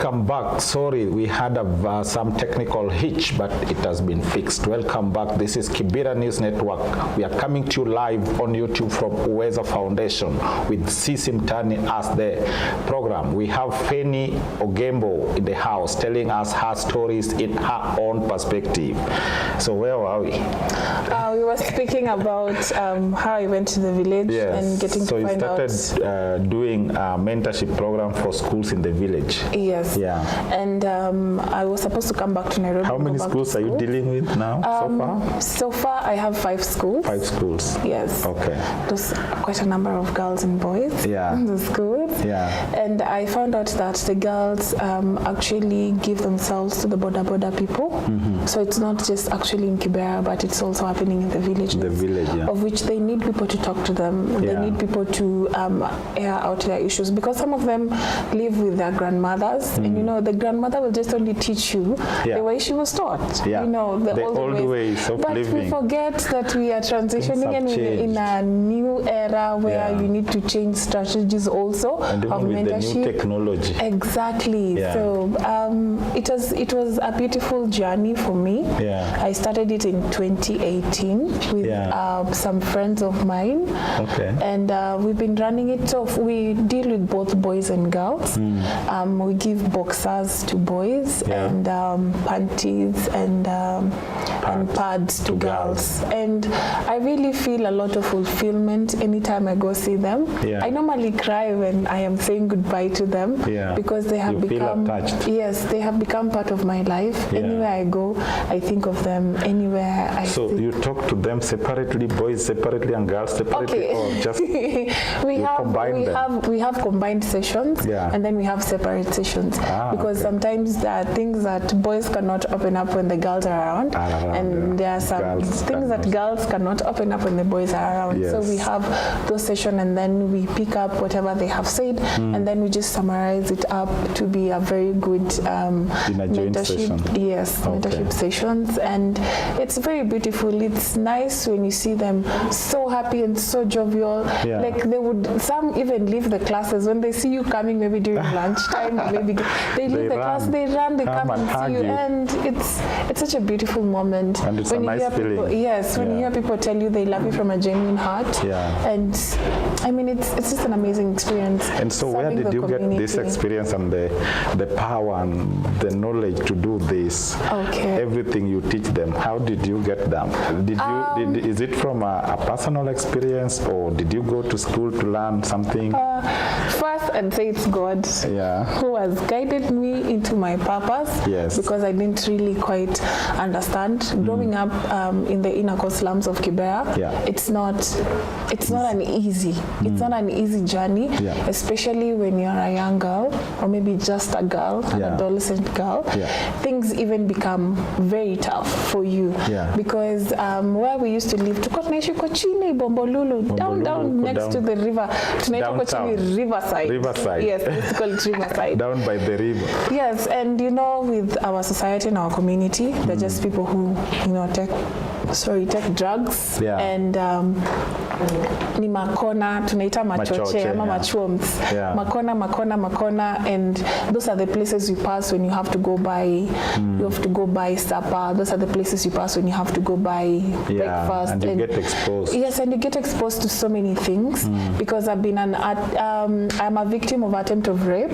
welcome back. Sorry, we had some technical hitch, but it has been fixed. Welcome back. This is Kibera News Network. We are coming to you live on YouTube from Uweza Foundation with Sisi Mtani as the program. We have Phenny Ogembo in the house telling us her stories in her own perspective. So where are we? We were speaking about how I went to the village and getting to find out. So you started doing a mentorship program for schools in the village. Yes. Yeah. And I was supposed to come back to Nairobi. How many schools are you dealing with now so far? So far I have 5 schools. 5 schools. Yes. Okay. There's quite a number of girls and boys in the schools. Yeah. And I found out that the girls actually give themselves to the border people. Mm-hmm. So it's not just actually in Kibera, but it's also happening in the village. The village, yeah. Of which they need people to talk to them. They need people to air out their issues, because some of them live with their grandmothers, and you know the grandmother will just only teach you the way she was taught. You know, the old ways of living. But we forget that we are transitioning and we're in a new era where you need to change strategies also and of with mentorship. The new technology. Exactly. So it was a beautiful journey for me. I started it in 2018 with some friends of mine. And we've been running it. So we deal with both boys and girls. We give boxers to boys and panties and pads to girls. And I really feel a lot of fulfillment anytime I go see them. I normally cry when I am saying goodbye to them because they have become they have become part of my life. Anywhere I go, I think of them. Anywhere I So you talk to them separately, boys separately and girls separately, or just we have combined sessions and then we have separate sessions because sometimes there are things that boys cannot open up when the girls are around, and there are some things that girls cannot open up when the boys are around. So we have those sessions, and then we pick up whatever they have said, and then we just summarize it up to be a very good mentorship. Mentorship sessions, and it's very beautiful. It's nice when you see them so happy and so jovial. Like some even leave the classes when they see you coming, maybe during lunchtime, maybe they leave the class, they run, they come and see you, and it's such a beautiful moment. And it's when a nice feeling. When you hear people tell you they love you from a genuine heart. And I mean, it's just an amazing experience. And so where did you get this experience and the power and the knowledge to do this? Everything you teach them, how did you get them? Is it from a personal experience, or did you go to school to learn something? First, I'd say it's God who has guided me into my purpose, because I didn't really quite understand. Growing up in the inner core slums of Kibera, it's not an easy journey, especially when you're a young girl, or maybe just a girl, an adolescent girl. Things even become very tough for you, because where we used to live, tunaishi kwa chini Bombolulu, down next to the river, tunaita kwa chini Riverside. Yes, it's called Riverside. Down by the river. Yes, and you know, with our society and our community, they're just people who, you know, take drugs and ni makona, tunaita machoche ama machuoms. Makona, and those are the places you pass when you have to go buy supper. Those are the places you pass when you have to go buy breakfast. And you get exposed. Yes, and you get exposed to so many things because I'm a victim of attempt of rape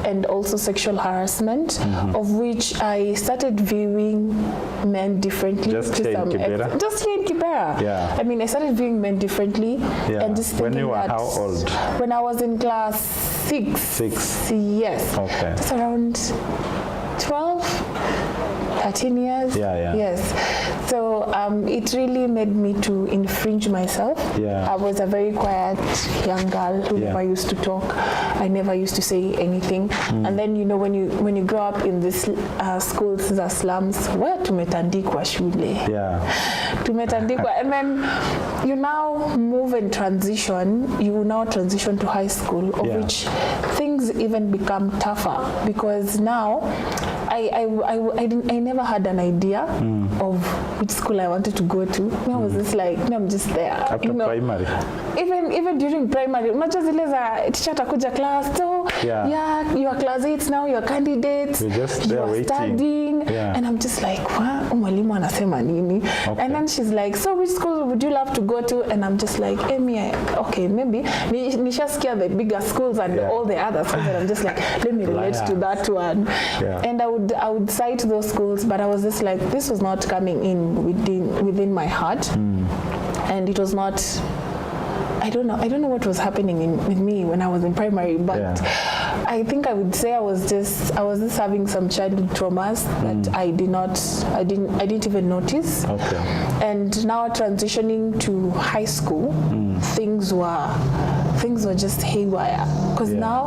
and also sexual harassment, of which I started viewing men differently. Just here in Kibera. I mean, I started viewing men differently, and just thinking when you were how old? When I was in class 6. Yes. Okay. Just around 12, 13 years. Yes. So it really made me to infringe myself. I was a very quiet young girl who never used to talk. I never used to say anything. And then, you know, when you grow up in this schools, the slums, where tumetandikwa shule. Tumetandikwa. And then you now move and transition. You now transition to high school, of which things even become tougher, because now I never had an idea of which school I wanted to go to. I was just like, I'm just there. After primary? Even during primary, unajua zile za teacher atakuja class, so you are class 8 now, you are candidates, you are studying, and I'm just like, mwalimu anasema nini? And then she's like, so which school would you love to go to? And I'm just like, Amy, okay, maybe nishasikia the bigger schools and all the other schools, and I'm just like, let me relate to that one. And I would cite those schools, but I was just like, this was not coming in within my heart, and it was not. I don't know what was happening with me when I was in primary, but I think I would say I was just having some childhood traumas that I didn't even notice. Okay. And now transitioning to high school, things were just haywire, because now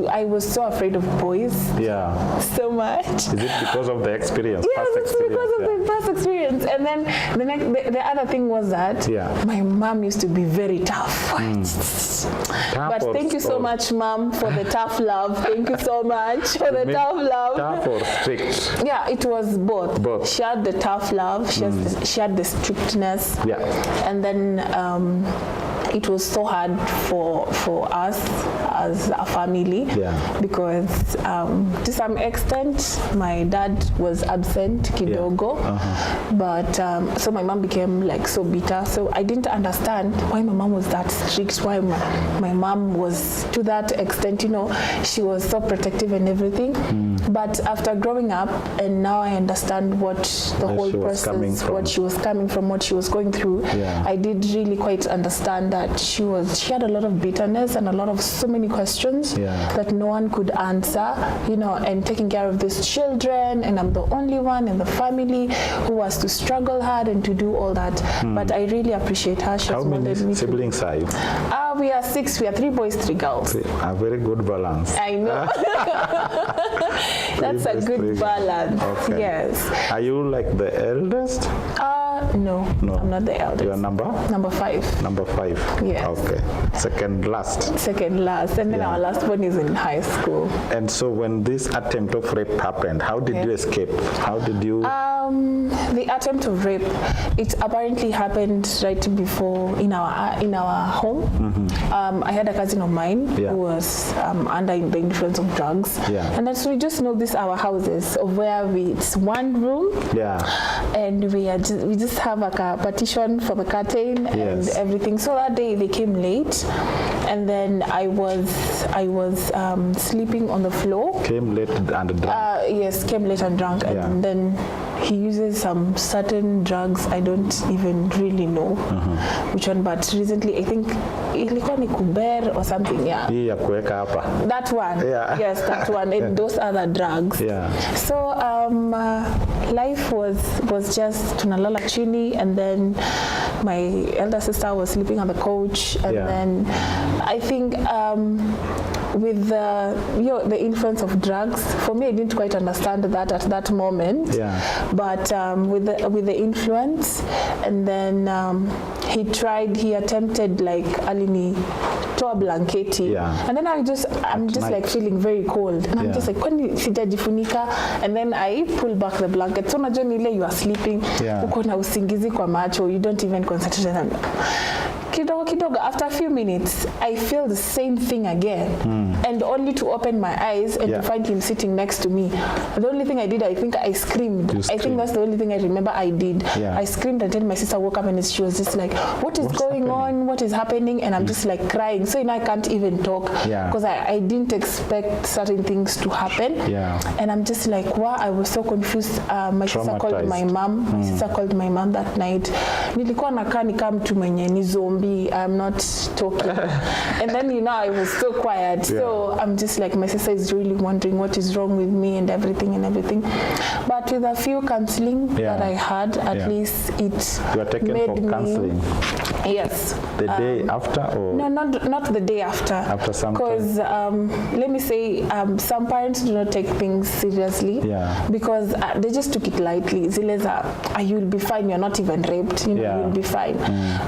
I was so afraid of boys. So much. Is it because of the experience? Yes, it's because of the past experience. And then the other thing was that my mom used to be very tough. But thank you so much, Mom, for the tough love. Thank you so much for the tough love. Tough or strict? Yeah, it was both. She had the tough love. She had the strictness. And then it was so hard for us as a family because to some extent my dad was absent kidogo, but so my mom became like so bitter. So I didn't understand why my mom was that strict, why my mom was to that extent, she was so protective and everything. But after growing up, and now I understand what the whole process, what she was coming from, what she was going through, I did really quite understand that she had a lot of bitterness and a lot of so many questions that no one could answer, and taking care of these children, and I'm the only one in the family who was to struggle hard and to do all that. But I really appreciate her. How many siblings are you? We are 6. We are 3 boys, 3 girls. A very good balance. I know. That's a good balance. Okay. Yes. Are you like the eldest? No, I'm not the eldest. Your number? Number 5. Number 5. Yes. Okay. Second last. And then our last one is in high school. And so when this attempt of rape happened, how did you escape? How did you? The attempt of rape, it apparently happened right before in our home. I had a cousin of mine who was under the influence of drugs, and then so we just know our houses of where it's one room, and we just have a partition for the curtain and everything. So that day they came late, and then I was sleeping on the floor. Came late and drunk. Yes, came late and drunk, and then he uses some certain drugs. I don't even really know which one, but recently I think ilikuwa ni kuber or something. Hii ya kuweka hapa. That one. Yes, that one. And those other drugs. So life was just tunalala chini, and then my elder sister was sleeping on the couch, and then I think with the influence of drugs, for me I didn't quite understand that at that moment. But with the influence, and then he attempted like alini toa blanketi, and then I'm just like feeling very cold, and I'm just like kwani sijajifunika, and then I pull back the blanket. So unajua ni ile you are sleeping, uko na usingizi kwa macho, you don't even concentrate on kidogo. After a few minutes, I feel the same thing again, and only to open my eyes and to find him sitting next to me. The only thing I did, I think I screamed. I think that's the only thing I remember I did. I screamed, and then my sister woke up, and she was just like, what's going on? What is happening? And I'm just like crying. So I can't even talk because I didn't expect certain things to happen. And I'm just like, wow, I was so confused. My sister called my mom. My sister called my mom that night. Nilikuwa nakaa ni kama mtu mwenye ni zombie. I'm not talking. And then I was so quiet. So I'm just like, my sister is really wondering what is wrong with me and everything. But with a few counseling that I had, at least it you are taken made for counseling. Yes. The day after, or no, not the day after. After some time. Because let me say, some parents do not take things seriously. Because they just took it lightly. Zileza, you'll be fine. You're not even raped. You'll be fine.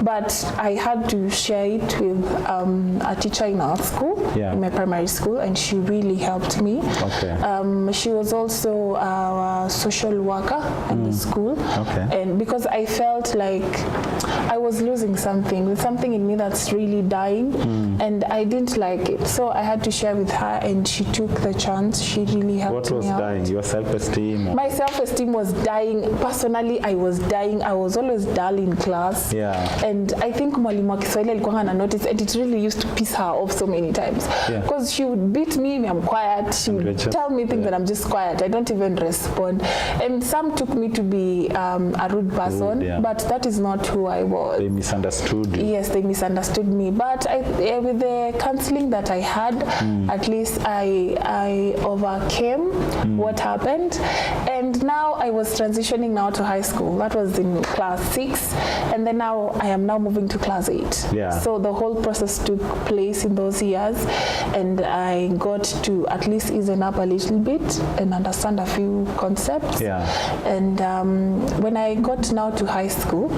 But I had to to share it with a teacher in our school, in my primary school, and she really helped me. Okay. She was also a social worker in the school, and because I felt like I was losing something in me that's really dying, and I didn't like it, so I had to share with her, and she took the chance. She really helped me out. What was dying? Your self-esteem? My self-esteem was dying. Personally, I was dying. I was always dull in class. And I think mwalimu wa Kiswahili alikuwa ana notice, and it really used to piss her off so many times. Because she would beat me, I'm quiet. She would tell me things and I'm just quiet. I don't even respond. And some took me to be a rude person, but that is not who I was. They misunderstood you. Yes, they misunderstood me. But with the counseling that I had, at least I overcame what happened. And now I was transitioning now to high school. That was in class 6. And then now I am now moving to class 8. So the whole process took place in those years. And I got to at least ease up a little bit and understand a few concepts. And when I got now to high school,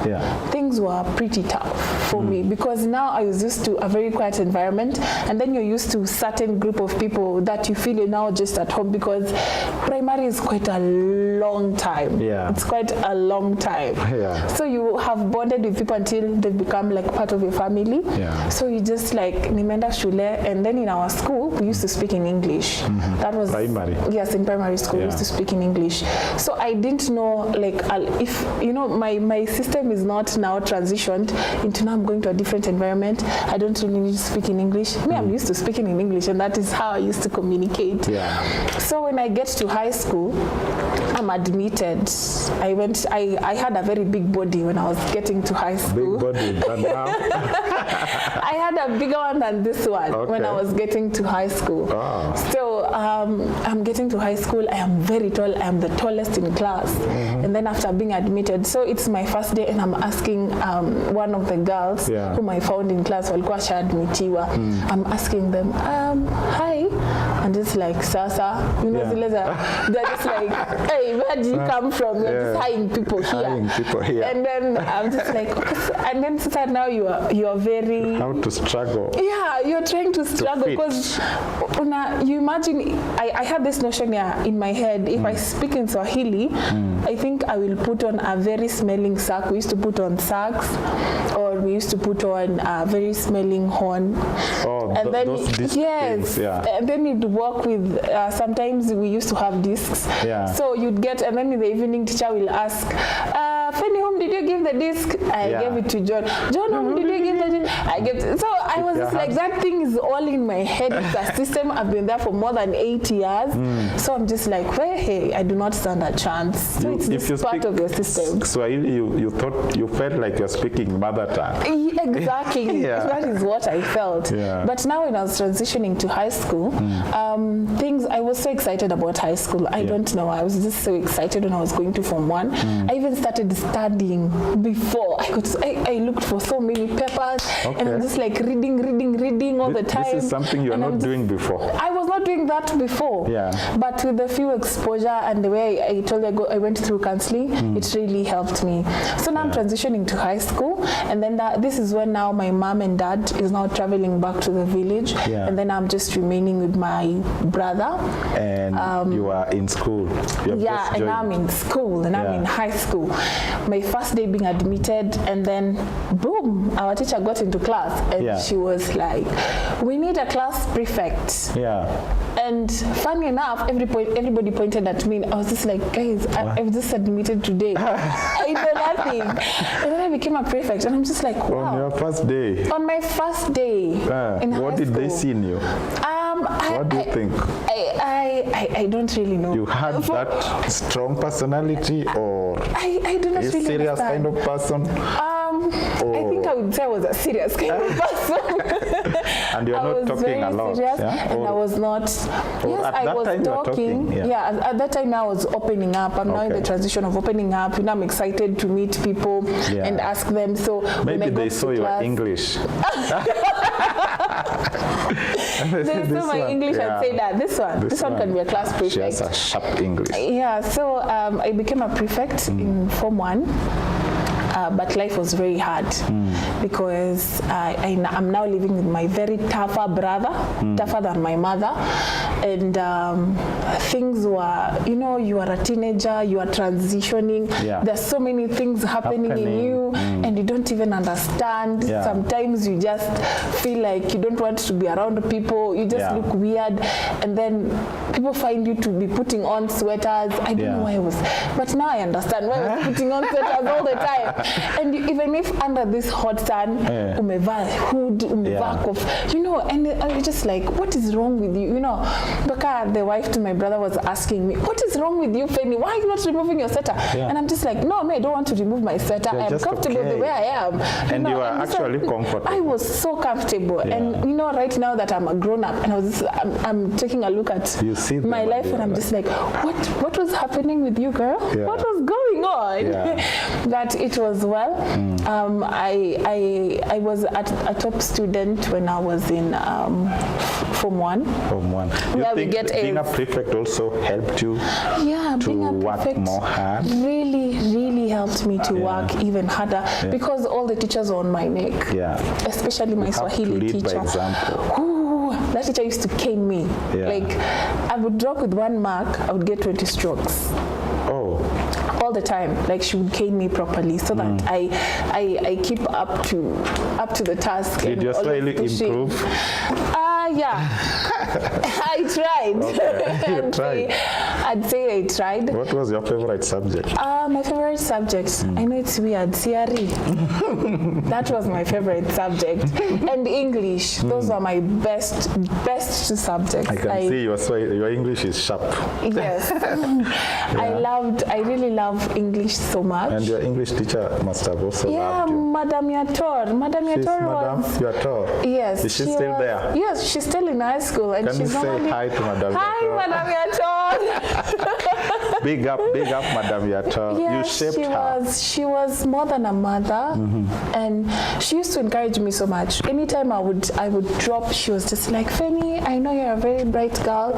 things were pretty tough for me, because now I was used to a very quiet environment, and then you're used to a certain group of people that you feel you're now just at home, because primary is quite a long time. It's quite a long time. So you have bonded with people until they become like part of your family. So you just like nimeenda shule, and then in our school we used to speak in English. That was primary. Yes, in primary school we used to speak in English. So I didn't know, like, if my system is not now transitioned into now I'm going to a different environment. I don't really need to speak in English. Me, I'm used to speaking in English, and that is how I used to communicate. So when I get to high school, I'm admitted. I had a very big body when I was getting to high school. Big body, but now? I had a bigger one than this one when I was getting to high school. So I'm getting to high school. I am very tall. I am the tallest in class. And then after being admitted, so it's my first day, and I'm asking one of the girls whom I found in class, walikuwa shaadmitiwa. I'm asking them, hi, and just like Sasa, they're just like, hey, where did you come from? You're just hiring people here. And then I'm just like, okay, and then Sasa, now you are very how to struggle. You're trying to struggle, because you imagine I had this notion in my head, if I speak in Swahili, I think I will put on a very smelling sack. We used to put on sacks, or we used to put on a very smelling horn. And then things, and then you'd work with sometimes we used to have discs. So you'd get, and then in the evening teacher will ask, Phenny, whom did you give the disc? I gave it to John. John, whom did you give the disc? I gave it. So I was just like, that thing is all in my head. It's a system. I've been there for more than 8 years. So I'm just like, well, hey, I do not stand a chance. So it's just part of your system. Swahili, you felt like you're speaking mother tongue. Exactly. That is what I felt. But now when I was transitioning to high school, I was so excited about high school. I don't know. I was just so excited when I was going to Form 1. I even started studying before. I looked for so many papers, and I'm just like reading all the time. This is something you're not doing before. I was not doing that before. But with the few exposure and the way I told you I went through counseling, it really helped me. So now I'm transitioning to high school, and then this is when now my mom and dad is now traveling back to the village, and then I'm just remaining with my brother. And you are in school. And I'm in school, and I'm in high school. My first day being admitted, and then boom, our teacher got into class, and she was like, we need a class prefect. And funny enough, everybody pointed at me. I was just like, guys, I've just admitted today. I know nothing. And then I became a prefect, and I'm just like, wow. On your first day? On my first day in high school. What did they see in you? What do you think? I don't really know. You had that strong personality, or I do not a really serious understand. kind of person? I think I would say I was a serious kind of person. And you're not talking a lot. Serious, and I was not. I was talking. At that time I was opening up. I'm now in the transition of opening up. I'm excited to meet people and ask them. So maybe they saw your English. They saw my English and say that this one can be a class prefect. She has a sharp English. So I became a prefect in Form 1. but life was very hard because I'm now living with my very tougher brother, tougher than my mother, and things were, you are a teenager, you are transitioning, there's so many things happening in you, and you don't even understand. Sometimes you just feel like you don't want to be around people, you just look weird, and then people find you to be putting on sweaters. I don't know why I was, but now I understand why I was putting on sweaters all the time. And even if under this hot sun, umevaa hood, umevaa and I was just like, what is wrong with you? Baka, the wife to my brother, was asking me, what is wrong with you, Phenny? Why are you not removing your sweater? And I'm just like, no, I don't want to remove my sweater. I am comfortable the way I am. And you are actually comfortable. I was so comfortable. And right now that I'm a grown up, and I'm taking a look at my life, and I'm just like, what was happening with you, girl? What was going on? But it was well. I was a top student when I was in Form 1. Form 1. You think being a prefect also helped you to work more hard? Really, really helped me to work even harder because all the teachers were on my neck. Especially my Swahili teacher. By example. That teacher used to cane me. Like, I would drop with 1 mark, I would get 20 strokes. All the time, like she would cane me properly so that I keep up to the task. Did your Swahili improve? I tried. Okay. You tried. I'd say I tried. What was your favorite subject? My favorite subject, I know it's weird, CRE. That was my favorite subject. And English, those were my best two subjects. I can see your English is sharp. Yes. I really love English so much. And your English teacher must have also loved you. Madam Yator. Madam Yator was... Madam Yator? Yes. Is she still there? Yes, she's still in high school. And can you say hi to Madam Yator? Hi, Madam Yator. Big up, Madam Yator. Yes, you shaped her. She was more than a mother, and she used to encourage me so much. Anytime I would drop, she was just like, Phenny, I know you're a very bright girl.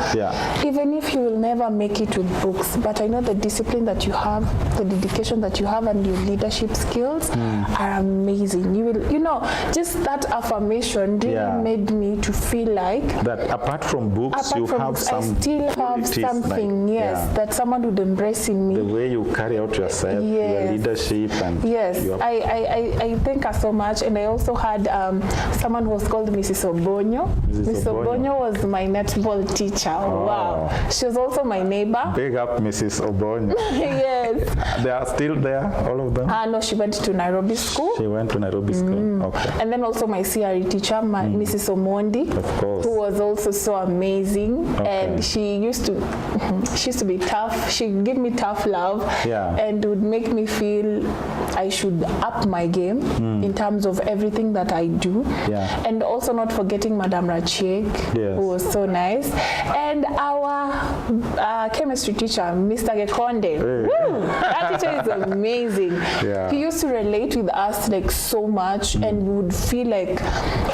Even if you will never make it with books, but I know the discipline that you have, the dedication that you have, and your leadership skills are amazing. You will, just that affirmation really made me to feel like that apart from books, I still have something, that someone would embrace in me. The way you carry out yourself, your leadership, and I thank her so much. And I also had someone who was called Mrs. Obonyo. Mrs. Obonyo was my netball teacher. Wow. She was also my neighbor. Big up Mrs. Obonyo. Yes. They are still there, all of them? No, she went to Nairobi school. She went to Nairobi school. Okay. And then also my CRE teacher, Mrs. Omondi, of course, who was also so amazing. And she used to be tough. She gave me tough love and would make me feel I should up my game in terms of everything that I do. And also not forgetting Madam Rachiek, who was so nice. And our chemistry teacher, Mr. Gekonde. That teacher is amazing. He used to relate with us like so much, and you would feel like,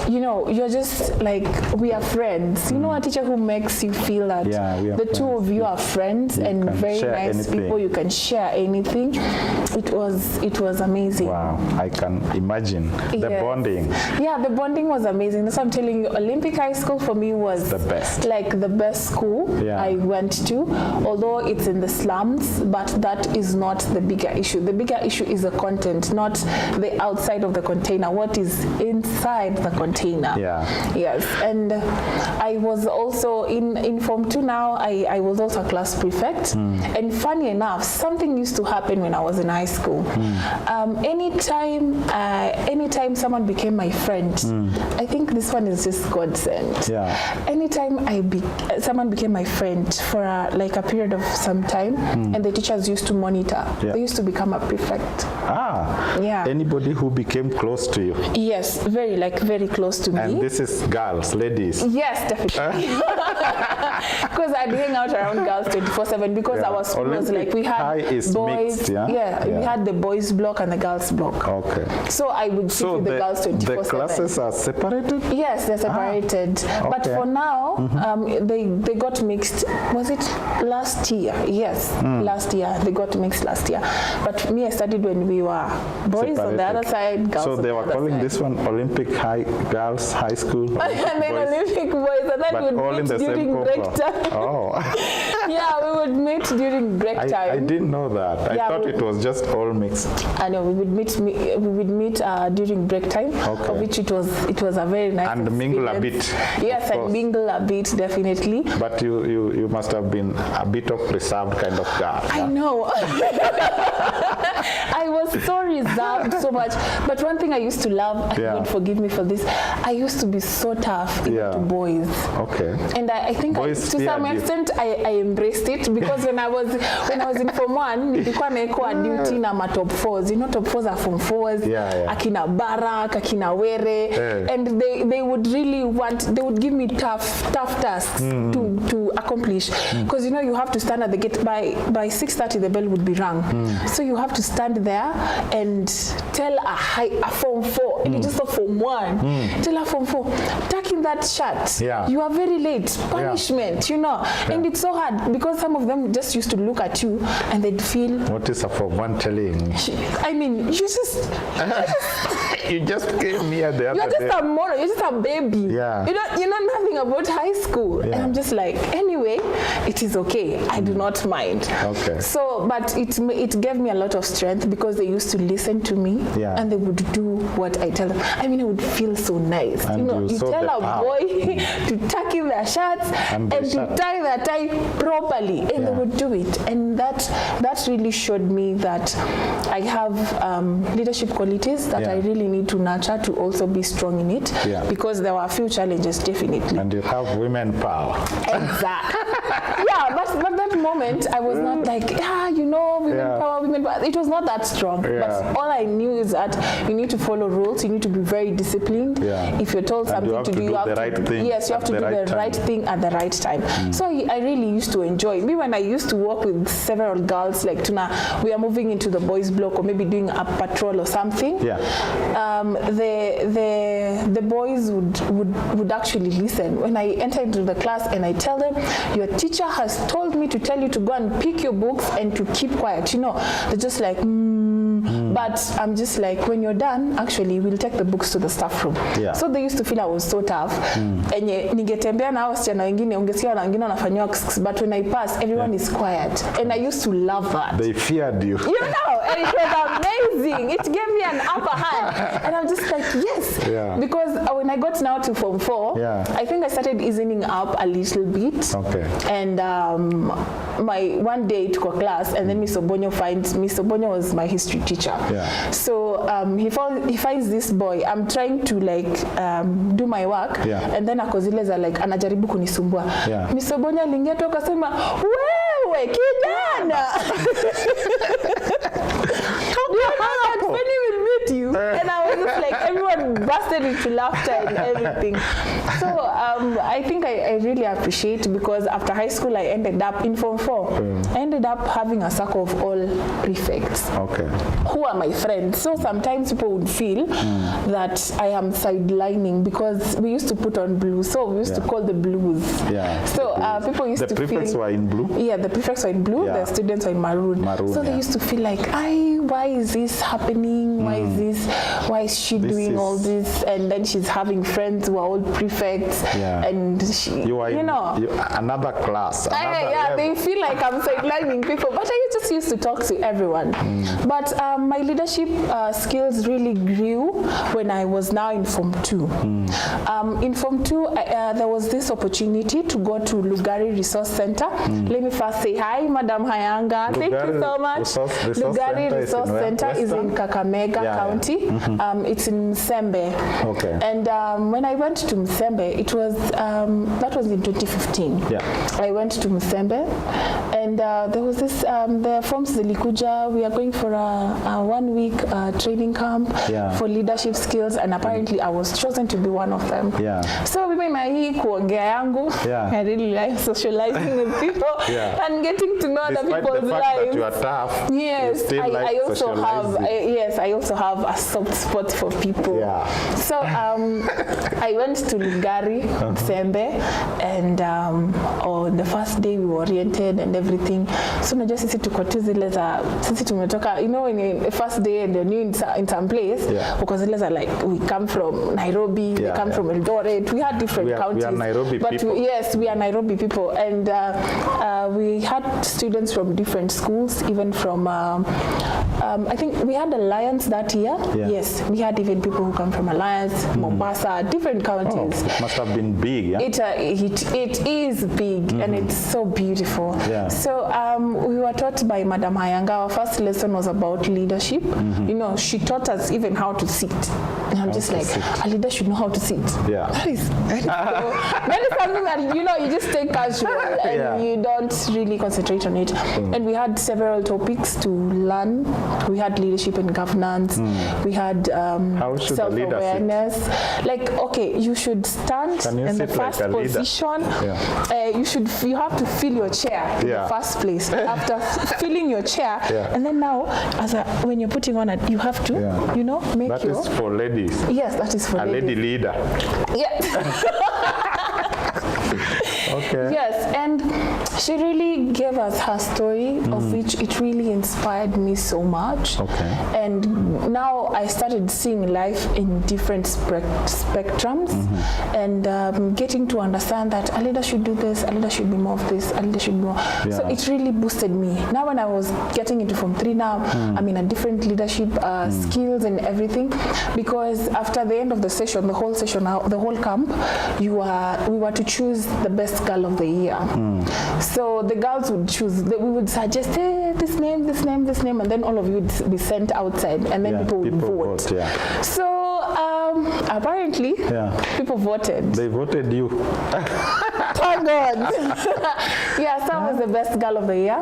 you're just like, we are friends. A teacher who makes you feel that the two of you are friends and very nice people. You can share anything. It was amazing. Wow, I can imagine the bonding. The bonding was amazing. That's what I'm telling you. Olympic High School for me was the best. Like the best school I went to, although it's in the slums, but that is not the bigger issue. The bigger issue is the content, not the outside of the container, what is inside the container. Yes. And I was also in Form 2 now, I was also a class prefect. And funny enough, something used to happen when I was in high school. Anytime someone became my friend, I think this one is just God sent. Anytime someone became my friend for a period of some time, and the teachers used to monitor, they used to become a prefect. Anybody who became close to you? Yes, very close to me. And this is girls, ladies? Yes, definitely. Because I'd hang out around girls 24/7 because our school was like we had boys. Mixed, we had the boys block and the girls block. Okay. So I would sit with the girls 24/7. The classes are separated? Yes, they're separated. Okay. But for now, they got mixed. Was it last year? Yes, last year. They got mixed last year. But me, I studied when we were boys separated on the other side, girls so they were calling this one Olympic Girls High School. And then Olympic boys, and then we would meet during break time. Oh. Yeah, we would meet during break time. I didn't know that. I thought it was just all mixed. I know we would meet during break time, of which it was a very nice and mingle a bit. Yes, and mingle a bit, definitely. But you must have been a bit of reserved kind of girl. I know. I was so reserved so much. But one thing I used to love, and God forgive me for this, I used to be so tough to boys. Okay. And I think to some extent I embraced it because when I was in Form 1, nilikuwa naekwa duty na ma top 4s. You know, top 4s are Form 4s. Akina Barak, akina Were, and they would really they would give me tough tasks to accomplish because you know you have to stand at the gate by 6:30 the bell would be rung. So you have to stand there and tell a Form 4 and just a Form 1 tell a Form 4 tuck in that shirt, you are very late, punishment, you know. And it's so hard because some of them just used to look at you and they'd feel, what is a Form 1 telling? I mean, you just came here the other day. You're just a moron, you're just a baby. You know nothing about high school. And I'm just like, anyway, it is okay. I do not mind. Okay. So, but it gave me a lot of strength because they used to listen to me and they would do what I tell them. I mean, it would feel so nice. And you know, you tell a boy to tuck in their shirts and to tie their tie properly, and they would do it. And that really showed me that I have leadership qualities that I really need to nurture to also be strong in it because there were a few challenges, definitely. And you have women power. Exactly. But that moment I was not like, you know, women power. It was not that strong. But all I knew is that you need to follow rules. You need to be very disciplined. If you're told something to do, you have to do the right thing at the right time. So I really used to enjoy. Me when I used to work with several girls, like Tuna, we are moving into the boys' block or maybe doing a patrol or something. The boys would actually listen when I enter into the class and I tell them, your teacher has told me to tell you to go and pick your books and to keep quiet. You know, they're just like, But I'm just like, when you're done, actually, we'll take the books to the staff room. So they used to feel I was so tough. Ningetembea na wasichana wengine, ungesikia na wengine wanafanywa but when I pass, everyone is quiet. And I used to love that. They feared you. You know, and it was amazing. It gave me an upper hand. And I'm just like, yes. Because when I got now to Form 4, I think I started easing up a little bit. And one day I took a class, and then Miss Obonyo was my history teacher. So he finds this boy. I'm trying to do my work, and then akozileza anajaribu kunisumbua. Miss Obonyo aliingia tu akasema, wewe kijana. Phenny will meet you. And I was just like, everyone busted into laughter and everything. So I think I really appreciate, because after high school I ended up in Form 4. I ended up having a circle of all prefects who are my friends. So sometimes people would feel that I am sidelining, because we used to put on blue. So we used to call the blues. So people used to feel... The prefects were in blue? Yeah, the prefects were in blue, the students were in maroon. So they used to feel like, why is this happening? Why is she doing all this? And then she's having friends who are all prefects. And she, another class. They feel like I'm sidelining people. But I just used to talk to everyone. But my leadership skills really grew when I was now in Form 2. In Form 2, there was this opportunity to go to Lugari Resource Center. Let me first say hi, Madam Hayanga. Thank you so much. Lugari Resource Center is in Kakamega County. It's in Msembe. And when I went to Msembe, it was that was in 2015. I went to Msembe, And there was this, the forms zilikuja, we are going for a 1 week training camp for leadership skills, and apparently I was chosen to be one of them. So mimi na hii kuongea yangu, I really like socializing with people and getting to know other people's lives. You are tough. Yes, I also have I also have a soft spot for people. So I went to Lugari, Sembe, and on the first day we were oriented and everything. So najua sisi tuko tu zile za sisi tumetoka, you know, when the first day and you're new in some place, because zile za like we come from Nairobi, they come from Eldoret. We had different counties. We are Nairobi people. Yes, we are Nairobi people, and we had students from different schools, even from I think we had Alliance that year. Yes, we had even people who come from Alliance, Mombasa, different counties. It must have been big, It is big, and it's so beautiful. So we were taught by Madam Hayanga. Our first lesson was about leadership. You know, she taught us even how to sit. And I'm just like, a leader should know how to sit. That is something that, you know, you just take casual and you don't really concentrate on it. And we had several topics to learn. We had leadership and governance. We had self-awareness. Like, okay, you should stand in the first position. You have to fill your chair in the first place. After filling your chair, and then now, when you're putting on it, you have to, you know, make that is for ladies. Yes, that is for ladies. A lady leader. Yes. Okay. Yes, and she really gave us her story, of which it really inspired me so much. And now I started seeing life in different spectrums, and getting to understand that a leader should do this, a leader should be more of this, a leader should be more. So it really boosted me. Now when I was getting into Form 3 now, I'm in a different leadership skills and everything, because after the end of the session, the whole session, the whole camp, we were to choose the best girl of the year. So the girls would choose, we would suggest, hey, this name, and then all of you would be sent outside, and then people would vote. So apparently, people voted. They voted you. Thank God. So I was the best girl of the year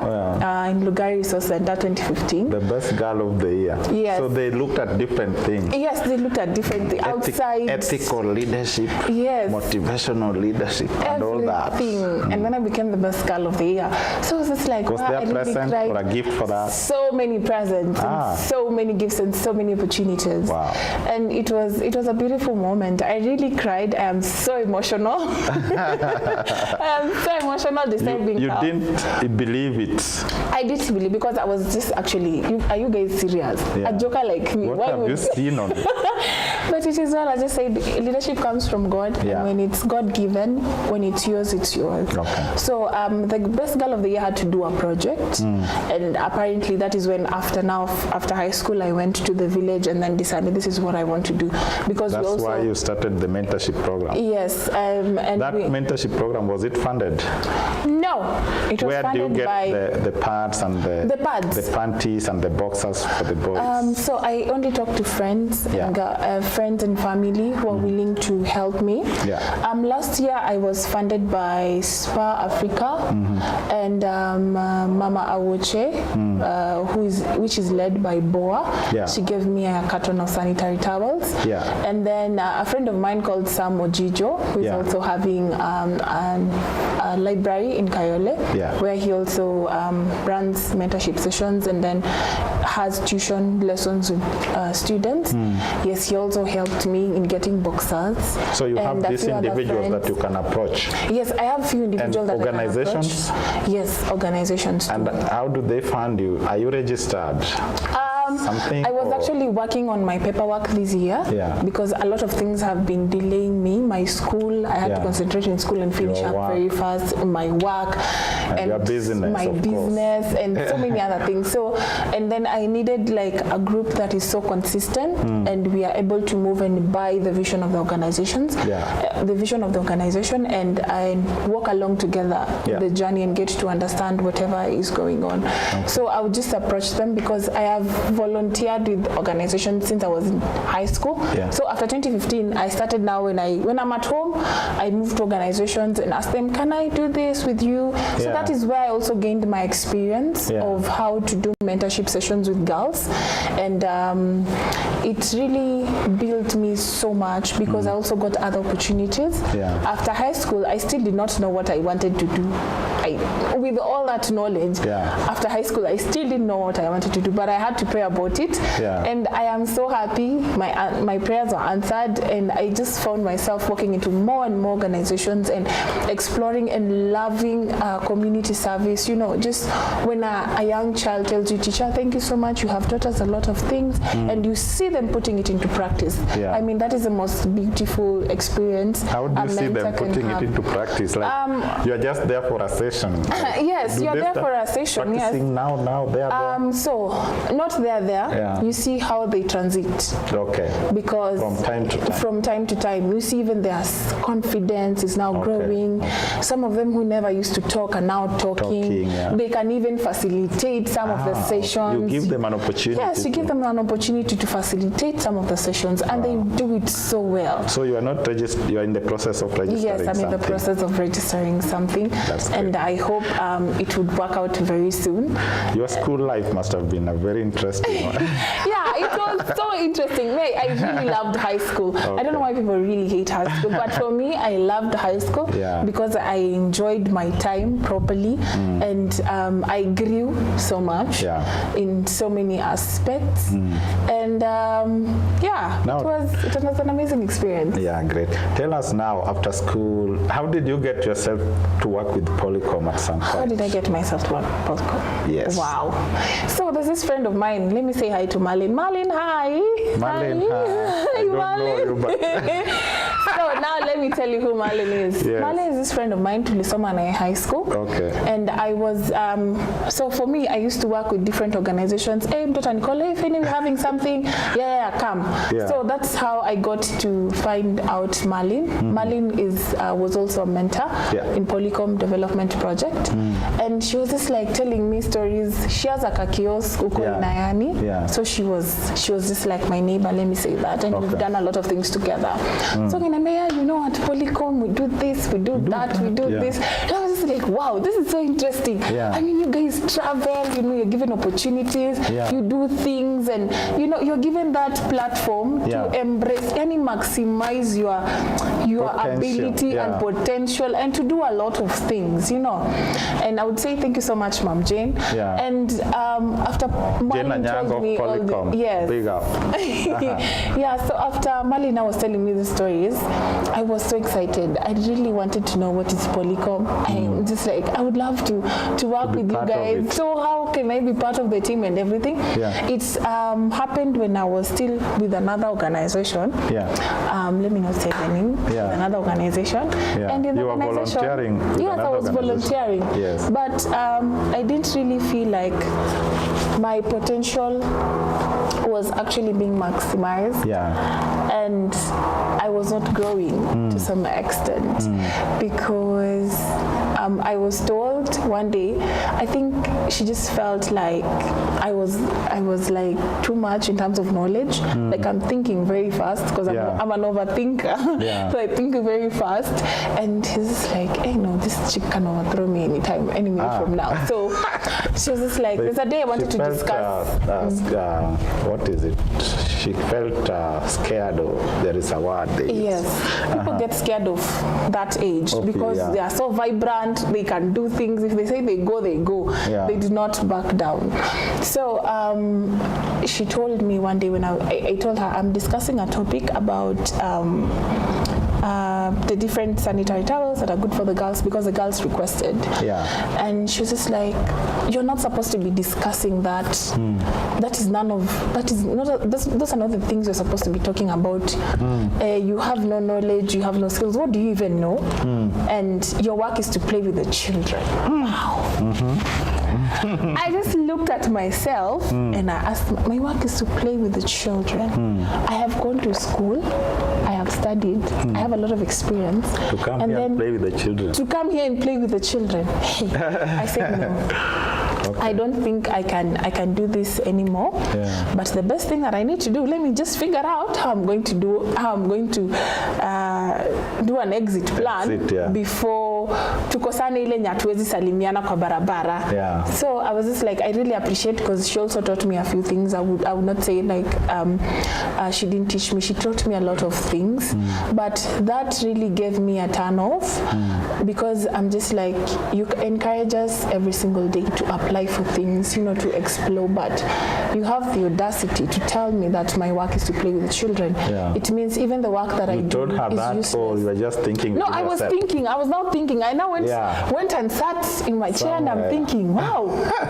in Lugari Resource Center 2015. The best girl of the year. Yes. So they looked at different things. Yes, they looked at different things. Outside. Ethical leadership. Yes. Motivational leadership. And all that. And then I became the best girl of the year. So I was just like, was there a present or a gift for that? So many presents, and so many gifts, and so many opportunities. Wow. And it was a beautiful moment. I really cried. I am so emotional. I am so emotional deciding. You didn't believe it. I did believe, because I was just actually, are you guys serious? A joker like me. What have you seen on it? But it is well, I just said, leadership comes from God. And when it's God-given, when it's yours, it's yours. So the best girl of the year had to do a project. And apparently that is when after high school, I went to the village and then decided this is what I want to do. Because that's why you started the mentorship program. Yes. And that mentorship program, was it funded? No. It was Where funded do you by get the pads and the pads, the panties and the boxers for the boys? So I only talk to friends, friends and family who are willing to help me. Last year I was funded by Spa Africa and Mama Awoche, which is led by Boa. She gave me a carton of sanitary towels. And then a friend of mine called Sam Ojijo, who is also having a library in Kayole, where he also runs mentorship sessions and then has tuition lessons with students. Yes, he also helped me in getting boxers. So you have these individuals that you can approach? Yes, I have a few individuals that organizations? I can approach. Yes, organizations too. And how do they fund you? Are you registered? I was actually working on my paperwork this year because a lot of things have been delaying me. My school, I had to concentrate in school and finish up very fast. My work and your business, my business and so many other things. So, and then I needed like a group that is so consistent and we are able to move and buy the vision of the organizations, the vision of the organization, and I walk along together the journey and get to understand whatever is going on. So I would just approach them because I have volunteered with organizations since I was in high school. Yeah. So after 2015, I started now when I'm at home, I moved to organizations and asked them, can I do this with you? So that is where I also gained my experience of how to do mentorship sessions with girls. And it really built me so much because I also got other opportunities. After high school, I still did not know what I wanted to do. With all that knowledge, after high school, I still didn't know what I wanted to do, but I had to pray about it. And I am so happy my prayers were answered, and I just found myself walking into more and more organizations and exploring and loving community service. You know, just when a young child tells you, teacher, thank you so much, you have taught us a lot of things, and you see them putting it into practice. I mean, that is the most beautiful experience. How do you see them putting it into practice? Like, you're just there for a session. Yes, you're there for a session. Practicing now, there. So, not there. You see how they transit. Okay. Because from time to time, you see even their confidence is now growing. Some of them who never used to talk are now talking. They can even facilitate some of the sessions. You give them an opportunity. Yes, you give them an opportunity to facilitate some of the sessions, and they do it so well. So you are not registered, you are in the process of registering something? Yes, I'm in the process of registering something. That's and I hope it would work out very soon. Your school life must have been a very interesting one. Yeah, it was so interesting. I really loved high school. I don't know why people really hate high school, but for me, I loved high school because I enjoyed my time properly, and I grew so much in so many aspects. And it was an amazing experience. Yeah, great. Tell us now, after school, how did you get yourself to work with Polycom at some point? How did I get myself to work with Polycom? Yes. Wow. So there's this friend of mine. Let me say hi to Marlene. Marlene, hi. Marlene, hi. I don't know you, but... So now let me tell you who Marlene is. Yes. Marlene is this friend of mine, Tulisoma in high school. Okay. And I was, so for me, I used to work with different organizations. Hey, Dr. Nicole, hey, Phenny, we're having something. Yeah, come. Yeah. So that's how I got to find out Marlene. Marlene was also a mentor in Polycom Development Project. And she was just like telling me stories. She has a kiosk uko in Nayani. So she was just like my neighbor, let me say that. And we've done a lot of things together. So you know, at Polycom, we do this, we do that, we do this. And I was just like, wow, this is so interesting. I mean, you guys travel, you know, you're given opportunities, you do things, and, you know, you're given that platform to embrace, and maximize your ability and potential, and to do a lot of things, you know. And I would say thank you so much, Mom Jane. And after Marlene told me all the, big up. So after Marlene was telling me the stories, I was so excited. I really wanted to know what is Polycom. I'm just like, I would love to work with you guys. So how can I be part of the team and everything? It's happened when I was still with another organization. Let me not say the name. With another organization. And in the organization, were volunteering. Yes, I was volunteering. But I didn't really feel like my potential was actually being maximized. And I was not growing to some extent because I was told one day, I think she just felt like I was like too much in terms of knowledge. Like I'm thinking very fast because I'm an overthinker. So I think very fast. And he's just like, hey, no, this chick can overthrow me any minute from now. So she was just like, there's a day I wanted to discuss. What is it? She felt scared of, there is a word they use. People get scared of that age because they are so vibrant, they can do things. If they say they go, they go. They do not back down. So she told me one day when I told her I'm discussing a topic about the different sanitary towels that are good for the girls because the girls requested. And she was just like, you're not supposed to be discussing that. Those are not the things you're supposed to be talking about. You have no knowledge, you have no skills. What do you even know? And your work is to play with the children. Wow. I just looked at myself and I asked, my work is to play with the children. I have gone to school, I have studied, I have a lot of experience. To come here and play with the children. To come here and play with the children. I said no. Okay. I don't think I can do this anymore. Yeah. But the best thing that I need to do, let me just figure out how I'm going to do an exit plan before tukosane ile nyatuwezi salimiana kwa barabara. Yeah. So I was just like, I really appreciate, because she also taught me a few things. I would not say like she didn't teach me. She taught me a lot of things, but that really gave me a turn off, because I'm just like, you encourage us every single day to apply for things, to explore, but you have the audacity to tell me that my work is to play with the children. Yeah. It means even the work that I do is told her that, useless. or you were just thinking? No, I was thinking. I was now thinking. I now went and sat in my chair, and I'm thinking, wow,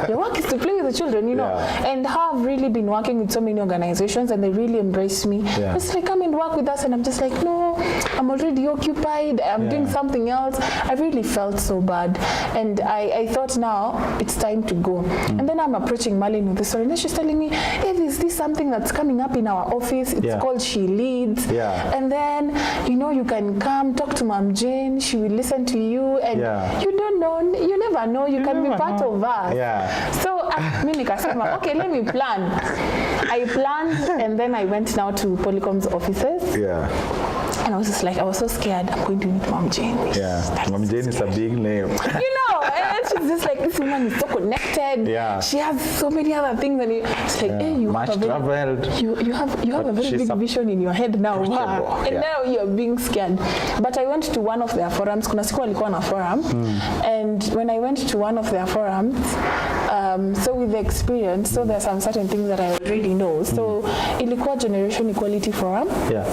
your work is to play with the children, and how I've really been working with so many organizations, and they really embrace me. Yeah. It's like, come and work with us, and I'm just like, no, I'm already occupied. I'm doing something else. I really felt so bad, and I thought, now it's time to go. And then I'm approaching Marlene with the story, and she's telling me, hey, is this something that's coming up in our office? It's called She Leads. Yeah. And then, you can come talk to Mom Jane. She will listen to you, and you don't know, you never know, you can be part of us. Yeah. So me nikasema, okay, let me plan. I planned, and then I went now to Polycom's offices. Yeah. And I was just like, I was so scared. I'm going to meet Mom Jane. Yeah. Mom Jane is a big name. And she's just like, this woman is so connected. Yeah. She has so many other things, and it's like, hey, you have a very big vision in your head now. Wow. And now you're being scared. But I went to one of their forums. Kuna siku walikuwa na forum. And when I went to one of their forums, so with the experience, so there are some certain things that I already know. So ilikuwa Generation Equality Forum. Yeah.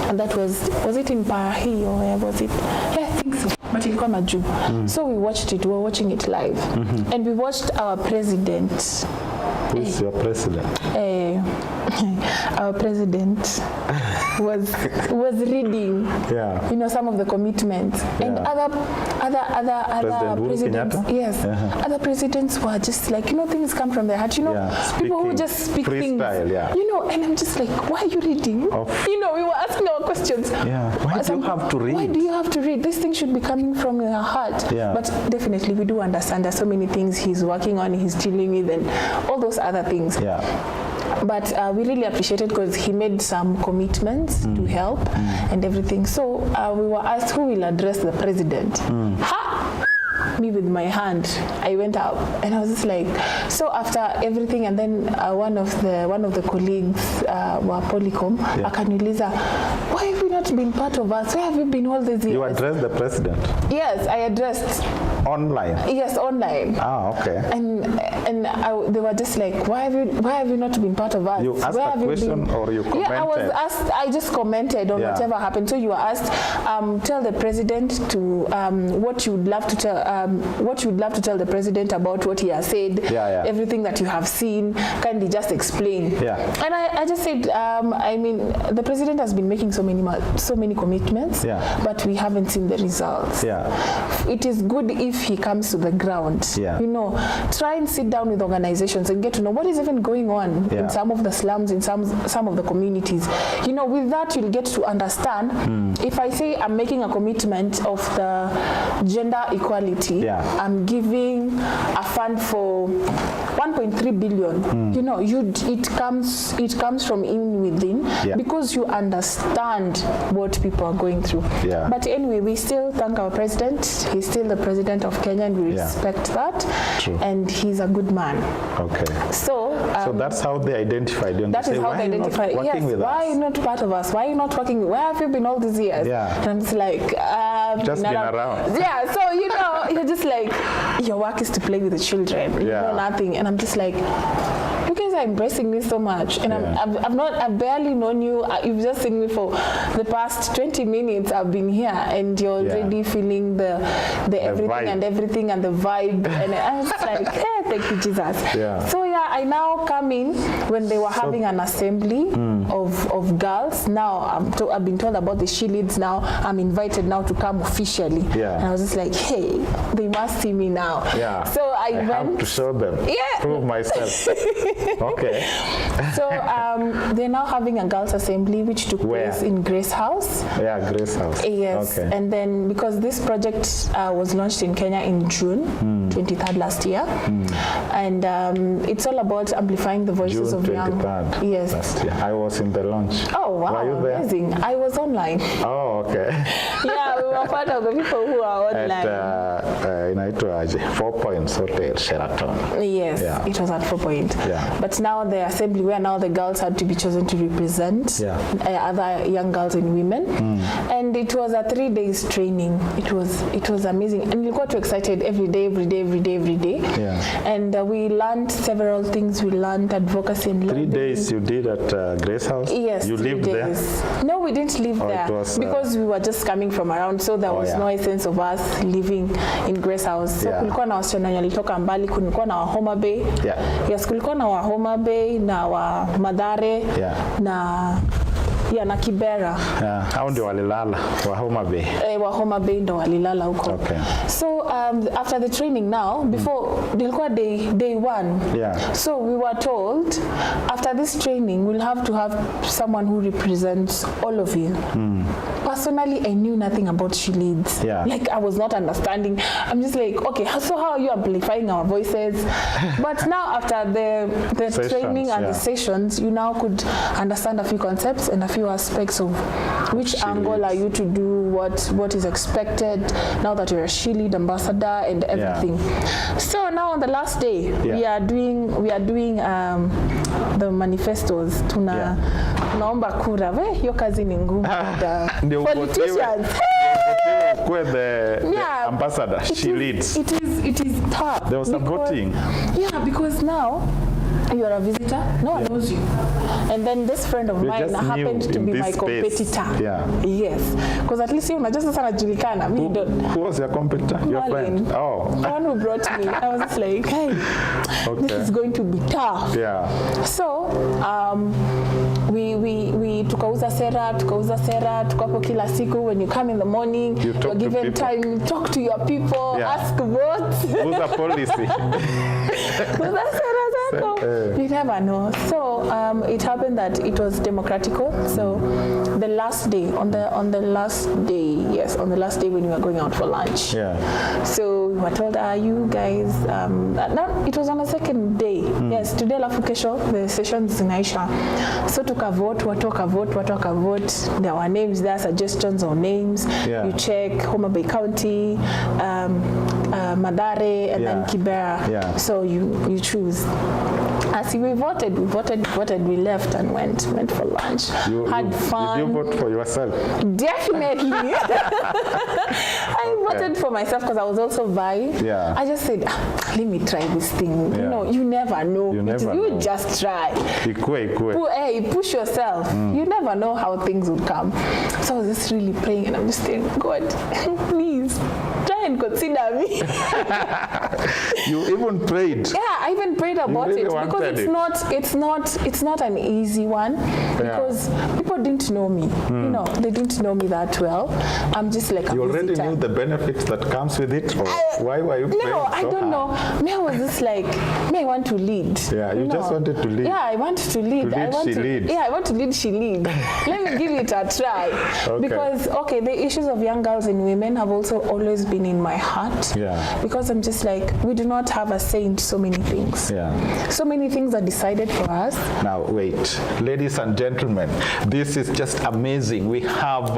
And that was it in Parahi, or where was it? Yeah, I think so. But ilikuwa Maju. So we watched it. We were watching it live. And we watched our president. Who's your president? Our president was reading, some of the commitments, and other presidents. Yes, other presidents were just like, things come from their heart. People who just speak things. And I'm just like, why are you reading? We were asking our questions. Yeah. Why do you have to read? Why do you have to read? This thing should be coming from your heart. Yeah. But definitely, we do understand there's so many things he's working on, he's dealing with, and all those other things. Yeah. But we really appreciated, because he made some commitments to help and everything. So we were asked who will address the president. Me with my hand, I went up, and I was just like, so after everything, and then one of the colleagues were Polycom, akaniuliza, why have you not been part of us? Where have you been all these years? You addressed the president? Yes, I addressed. Online? Yes, online. Okay. And they were just like, why have you not been part of us? You asked a question, or you commented? Yeah, I was asked. I just commented on whatever happened. So you were asked, tell the president to what you would love to tell. What you would love to tell the president about what he has said. Everything that you have seen. Kindly just explain. Yeah. And I just said, the president has been making so many commitments. Yeah. But we haven't seen the results. Yeah. It is good if he comes to the ground. Yeah. Try and sit down with organizations and get to know what is even going on in some of the slums, in some of the communities. With that, you'll get to understand. If I say I'm making a commitment of the gender equality, I'm giving a fund for 1.3 billion. It comes from in within, because you understand what people are going through. Yeah. But anyway, we still thank our president. He's still the president of Kenya, and we respect that. True. And he's a good man. Okay. So that's how they identified you. That is how they identify. Yes. Why are you not part of us? Why are you not working? Where have you been all these years? Yeah. And it's like just been around. Yeah. So you're just like, your work is to play with the children. You know nothing. And I'm just like, you guys are embracing me so much, and I've barely known you. You've just seen me for the past 20 minutes. I've been here, and you're already feeling the everything vibe. And everything and the vibe, and I was like, thank you, Jesus. Yeah. So I I now come in when they were having an assembly of girls. Now I've been told about the she leads now. I'm invited now to come officially. Yeah. And I was just like, hey, they must see me now. Yeah. So I went have to show them. Yeah. Prove myself. Okay. So they're now having a girls' assembly which took place in Grace House. Yeah, Grace House. Yes. Okay. And then because this project was launched in Kenya in June 23rd last year, and it's all about amplifying the voices June of young. 23rd. Yes. Last year. I was in the launch. Oh wow! Were you there? Amazing. I was online. Oh, okay. Yeah, we were part of the people who are online. At inaitwaje 4 Points Hotel Sheraton. Yes, it was at 4 Point. Yeah. But now the assembly where now the girls had to be chosen to represent other young girls and women, and it was a 3 days training. It was amazing, and we got too excited every day. Yeah. And we learned several things. We learned advocacy and 3 days you did at Grace House? Yes. You lived there? No, we didn't live there because we were just coming from around, so there was no sense of us living in Grace House. So kulikuwa na wasichana walitoka mbali, kulikuwa na wa Homa Bay. Yes, kulikuwa na wa Homa Bay na wa Mathare na Kibera. Hao ndio walilala wa Homa Bay. Wa Homa Bay ndo walilala huko. Okay. So after the training now, before dilikuwa day one. Yeah. So we were told after this training we'll have to have someone who represents all of you. Personally, I knew nothing about she leads. Yeah. Like I was not understanding. I'm just like, okay, so how are you amplifying our voices? But now after the Sessions, training and the sessions, you now could understand a few concepts and a few aspects of which angle are you to do, what is expected now that you're a she lead ambassador and everything. So now on the last day, we are doing the manifestos. Tunaomba kura. Hiyo kazi ni ngumu. Politicians. The ambassador, she leads. It is tough. There was some voting. Yeah, because now you are a visitor, no one knows you. And then this friend of mine happened to be my competitor. Yeah. Yes. Because at least unajua sasa najulikana. Who was your competitor? Your friend? Oh. The one who brought me. I was just like, hey, this is going to be tough. Yeah. So, we tukauza sera, tuko hapo kila siku. When you come in the morning, you're given time, talk to your people, ask votes. Who's the policy? You never know. So it happened that it was democratical. So the last day, on the last day when we were going out for lunch. Yeah. So we were told, you guys, it was on the second day. Yes, today alafu kesho, the sessions zinaisha. So tukavote, watu wakavote. There were names there, suggestions or names. Yeah. You check Homa Bay County, Mathare, and then Kibera. Yeah. So you choose. As we voted, we left and went for lunch. Had fun. Did you vote for yourself? Definitely. I voted for myself because I was also vying. Yeah. I just said, let me try this thing. Yeah. You know, you never know. You just try. Push yourself. You never know how things would come. So I was just really praying and I'm just saying, God, please try and consider me. You even prayed. Yeah, I even prayed about it because it's not an easy one because people didn't know me. You know, they didn't know me that well. I'm just like you already knew the benefits that comes with it, or why were you praying? No, I don't know. Me, I was just like, I want to lead. Yeah, you just wanted to lead. Yeah, I wanted to lead. I want to lead. She lead. Let me give it a try. Because the issues of young girls and women have also always been in my heart. Yeah. Because I'm just like, we do not have a say in so many things. Yeah. So many things are decided for us. Now wait, ladies and gentlemen, this is just amazing. We have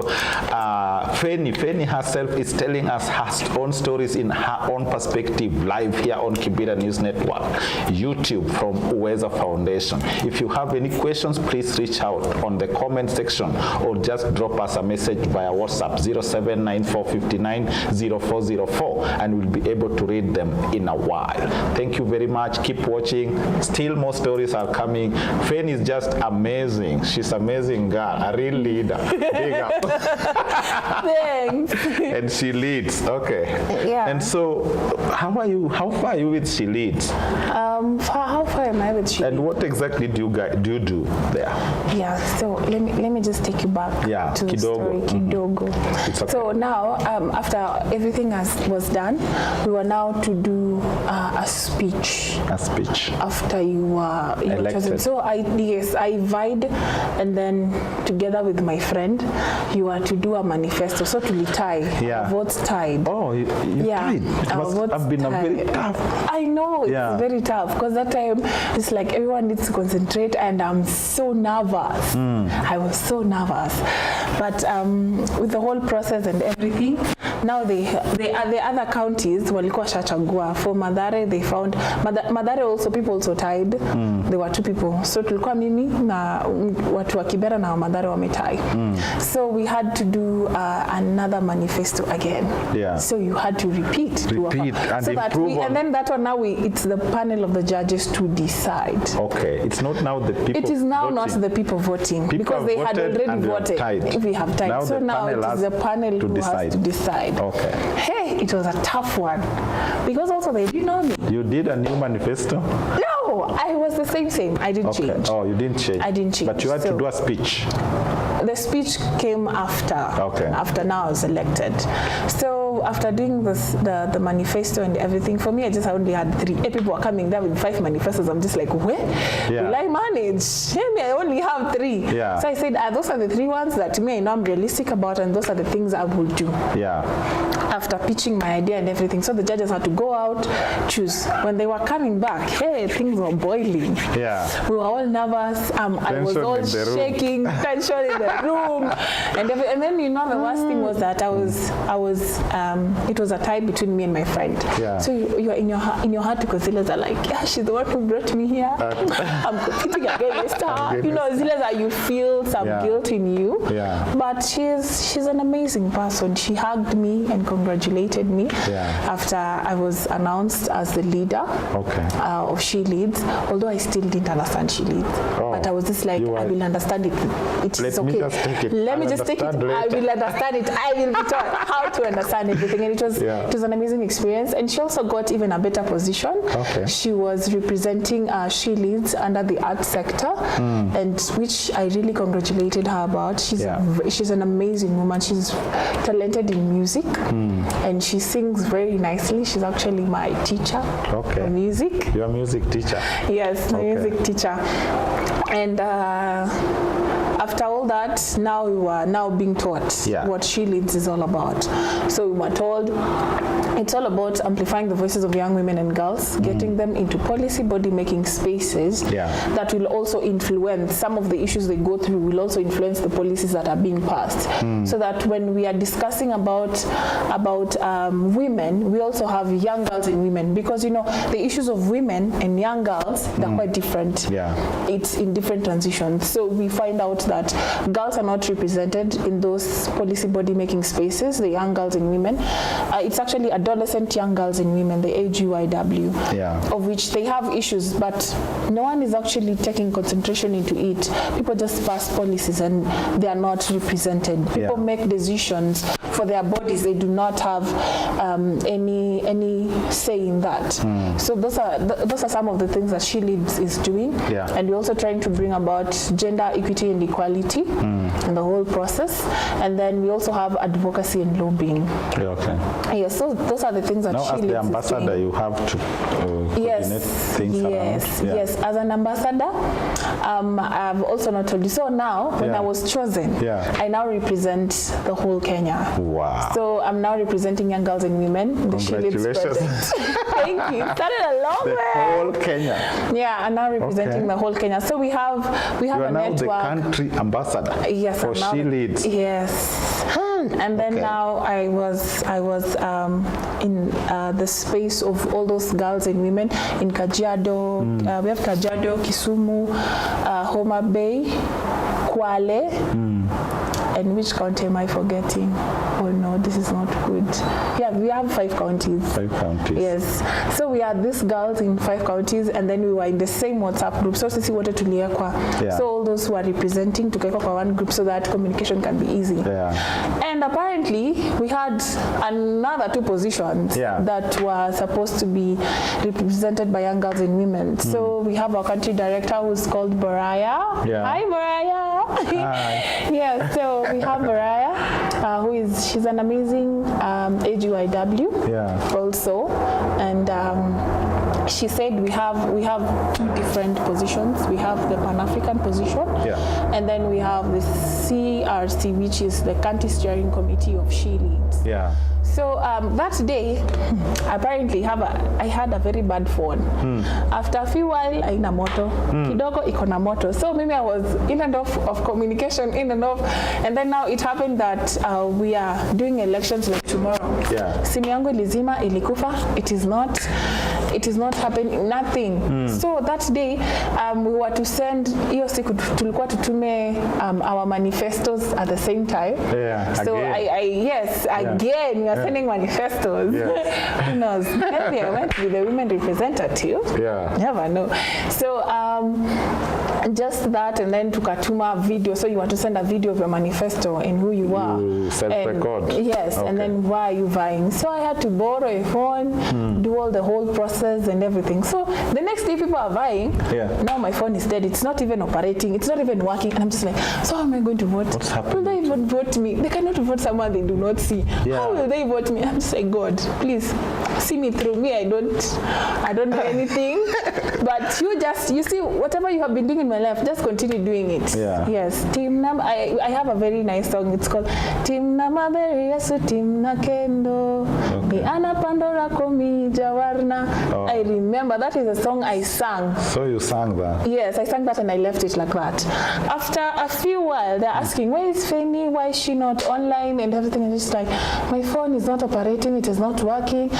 Phenny. Phenny herself is telling us her own stories in her own perspective, live here on Kibera News Network, YouTube from Uweza Foundation. If you have any questions, please reach out on the comment section or just drop us a message via WhatsApp 0794590404 and we'll be able to read them in a while. Thank you very much. Keep watching. Still still more stories are coming. Phenny is just amazing. She's amazing girl, a real leader. Big up. Thanks. And she leads. Okay. Yeah. And so, how far are you with She Leads? How far am I with She Leads? And what exactly do you do there? Yeah. So let me just take you back to the story. Kidogo. It's okay. So now, after everything was done, we were now to do a speech. A speech. After you were chosen. So I vied, and then together with my friend, you were to do a manifesto. So to tie. Yeah. Votes tied. Oh, you tied. It must have been a very tough. I know, it's very tough, because that time it's like everyone needs to concentrate, and I'm so nervous. I was so nervous. But with the whole process and everything, now the other counties walikuwa shachagua. For Mathare, they found Mathare also, people also tied. There were 2 people. So tulikuwa mimi na watu wa Kibera na Mathare wametie. So we had to do another manifesto again. Yeah. So you had to repeat and so improve and then that one now it's the panel of the judges to decide. Okay, it's not now the people. It is now voting. not the people voting, because they had already voted. We have tied. Now so now it is the panel who has to decide. Okay. Hey, it was a tough one, because also they didn't know me. You did a new manifesto? No, I was the same. I didn't change. Oh, you didn't change. I didn't change. But you had to do a speech. The speech came after. Okay. After now I was elected. So after doing this, the manifesto and everything, for me, I only had 3. People were coming there with 5 manifestos. I'm just like, where will I manage? Maybe I only have 3. Yeah. So I said, those are the 3 ones that me I know I'm realistic about, and those are the things I will do. Yeah. After pitching my idea and everything, so the judges had to go out, choose. When they were coming back, hey, things were boiling. Yeah. We were all nervous. I was all shaking, tension in the room, and then the worst thing was that it was a tie between me and my friend. Yeah. So you're in your heart, because Zilas are like, yeah, she's the one who brought me here. I'm competing against her. Zilas, you feel some guilt in you. Yeah. But she's an amazing person. She hugged me and congratulated me after I was announced as the leader of She Leads. Although I still didn't understand She Leads, but I was just like, I will understand it. It's okay. Let me just take it. Later. I will understand it. I will be taught how to understand everything. And it was an amazing experience. And she also got even a better position. Okay. She was representing She Leads under the arts sector, and which I really congratulated her about. She's an amazing woman. She's talented in music, and she sings very nicely. She's actually my teacher for music. You're a music teacher? Yes, my music teacher. And after all that, now we were being taught what She Leads is all about. So we were told it's all about amplifying the voices of young women and girls, getting them into policy body making spaces that will also influence some of the issues they go through, will also influence the policies that are being passed. So that when we are discussing about women, we also have young girls and women, because the issues of women and young girls, they're quite different. It's in different transitions. So we find out that girls are not represented in those policy body making spaces, the young girls and women. It's actually adolescent young girls and women, the AGYW, of which they have issues, but no one is actually taking concentration into it. People just pass policies and they are not represented. People make decisions for their bodies. They do not have any say in that. So those are some of the things that She Leads is doing. And we're also trying to bring about gender equity and equality in the whole process. And then we also have advocacy and lobbying. So those are the things that She Leads is doing. Now, as the ambassador, you have to coordinate things around. Yes, as an ambassador, I've also not told you. So now, when I was chosen, I now represent the whole Kenya. Wow. So I'm now representing young girls and women. The She Leads project. Thank you. Started a long way. The whole Kenya. I'm now representing the whole Kenya. So we have you are a now network. The country ambassador for She Leads. Yes. And then now I was in the space of all those girls and women in Kajiado. We have Kajiado, Kisumu, Homa Bay, Kwale, And which county am I forgetting? Oh no, this is not good. Yeah, we have 5 counties. 5 counties. Yes. So we had these girls in 5 counties, and then we were in the same WhatsApp group. So sisi wote tuliekwa. So all those who are representing tukekwa kwa one group so that communication can be easy. And apparently we had another 2 positions that were supposed to be represented by young girls and women. So we have our country director who's called Baraya. Hi Baraya. Hi. Yes, so we have Baraya, she's an amazing AGYW also, and she said we have 2 different positions. We have the Pan-African position, and then we have the CRC, which is the County Steering Committee of She Leads. So that day, apparently I had a very bad phone. After a few while, aina moto. Kidogo iko na moto. So maybe I was in and off of communication, in and off. And then now it happened that we are doing elections like tomorrow. Simu yangu ilizima, ilikufa. It is not happening, nothing. So that day, we were to send, hiyo siku tulikuwa tutume our manifestos at the same time. So again, we are sending manifestos. Who knows? Maybe I went to be the women representative. Never know. So just that, and then tukatuma video. So you want to send a video of your manifesto and who you are. Self-record. Yes, and then why are you vying? So I had to borrow a phone, do all the whole process and everything. So the next day people are vying. Now my phone is dead. It's not even operating. It's not even working. And I'm just like, so how am I going to vote? What's happening? Will they even vote me? They cannot vote someone they do not see. How will they vote me? I'm just like, God, please see me through. Me, I don't know anything. But you see, whatever you have been doing in my life, just continue doing it. Yes. Team Nam, I have a very nice song. It's called Team Namaberi Yesu Team Nakendo. Ana Pandora Komi Jawarna. I remember that is a song I sang. So you sang that? Yes, I sang that and I left it like that. After a few while, they're asking, where is Phenny? Why is she not online and everything? And it's like, my phone is not operating. It is not working.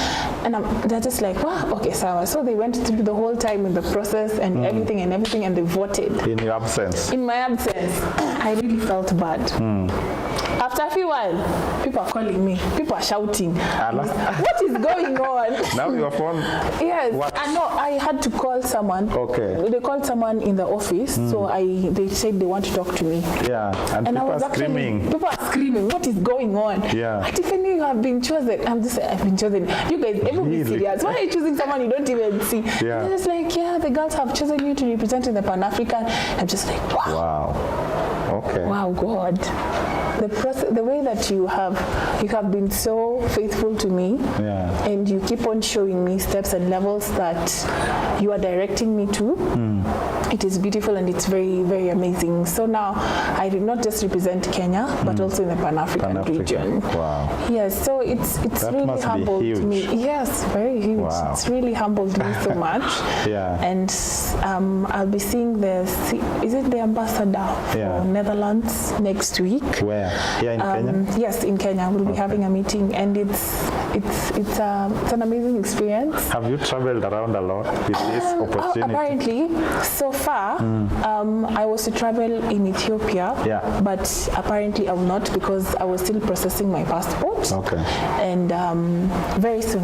And they're just like, wow, okay, so they went through the whole time in the process and everything, and they voted. In your absence? In my absence. I really felt bad. After a few while, people are calling me. People are shouting. What is going on? Now your phone? Yes. I had to call someone. They called someone in the office, so they said they want to talk to me. And people are screaming. People are screaming. What is going on? Tiffany, you have been chosen. I've been chosen. You guys, everybody serious. Why are you choosing someone you don't even see? They're just like, the girls have chosen you to represent in the Pan-African. I'm just like, wow. Wow, God. The way that you have been so faithful to me, and you keep on showing me steps and levels that you are directing me to. It is beautiful and it's very, very amazing. So now I did not just represent Kenya, but also in the Pan-African region. Wow. Yes, so it's that really humbled me. Yes, very huge. Wow. It's really humbled me so much. And I'll be seeing is it the ambassador for Netherlands next week? Where? Here in Kenya? Yes, in Kenya. We'll be having a meeting, and it's an amazing experience. Have you traveled around a lot with this opportunity? Apparently, so far, I was to travel in Ethiopia, but apparently I will not because I was still processing my passport. And very soon,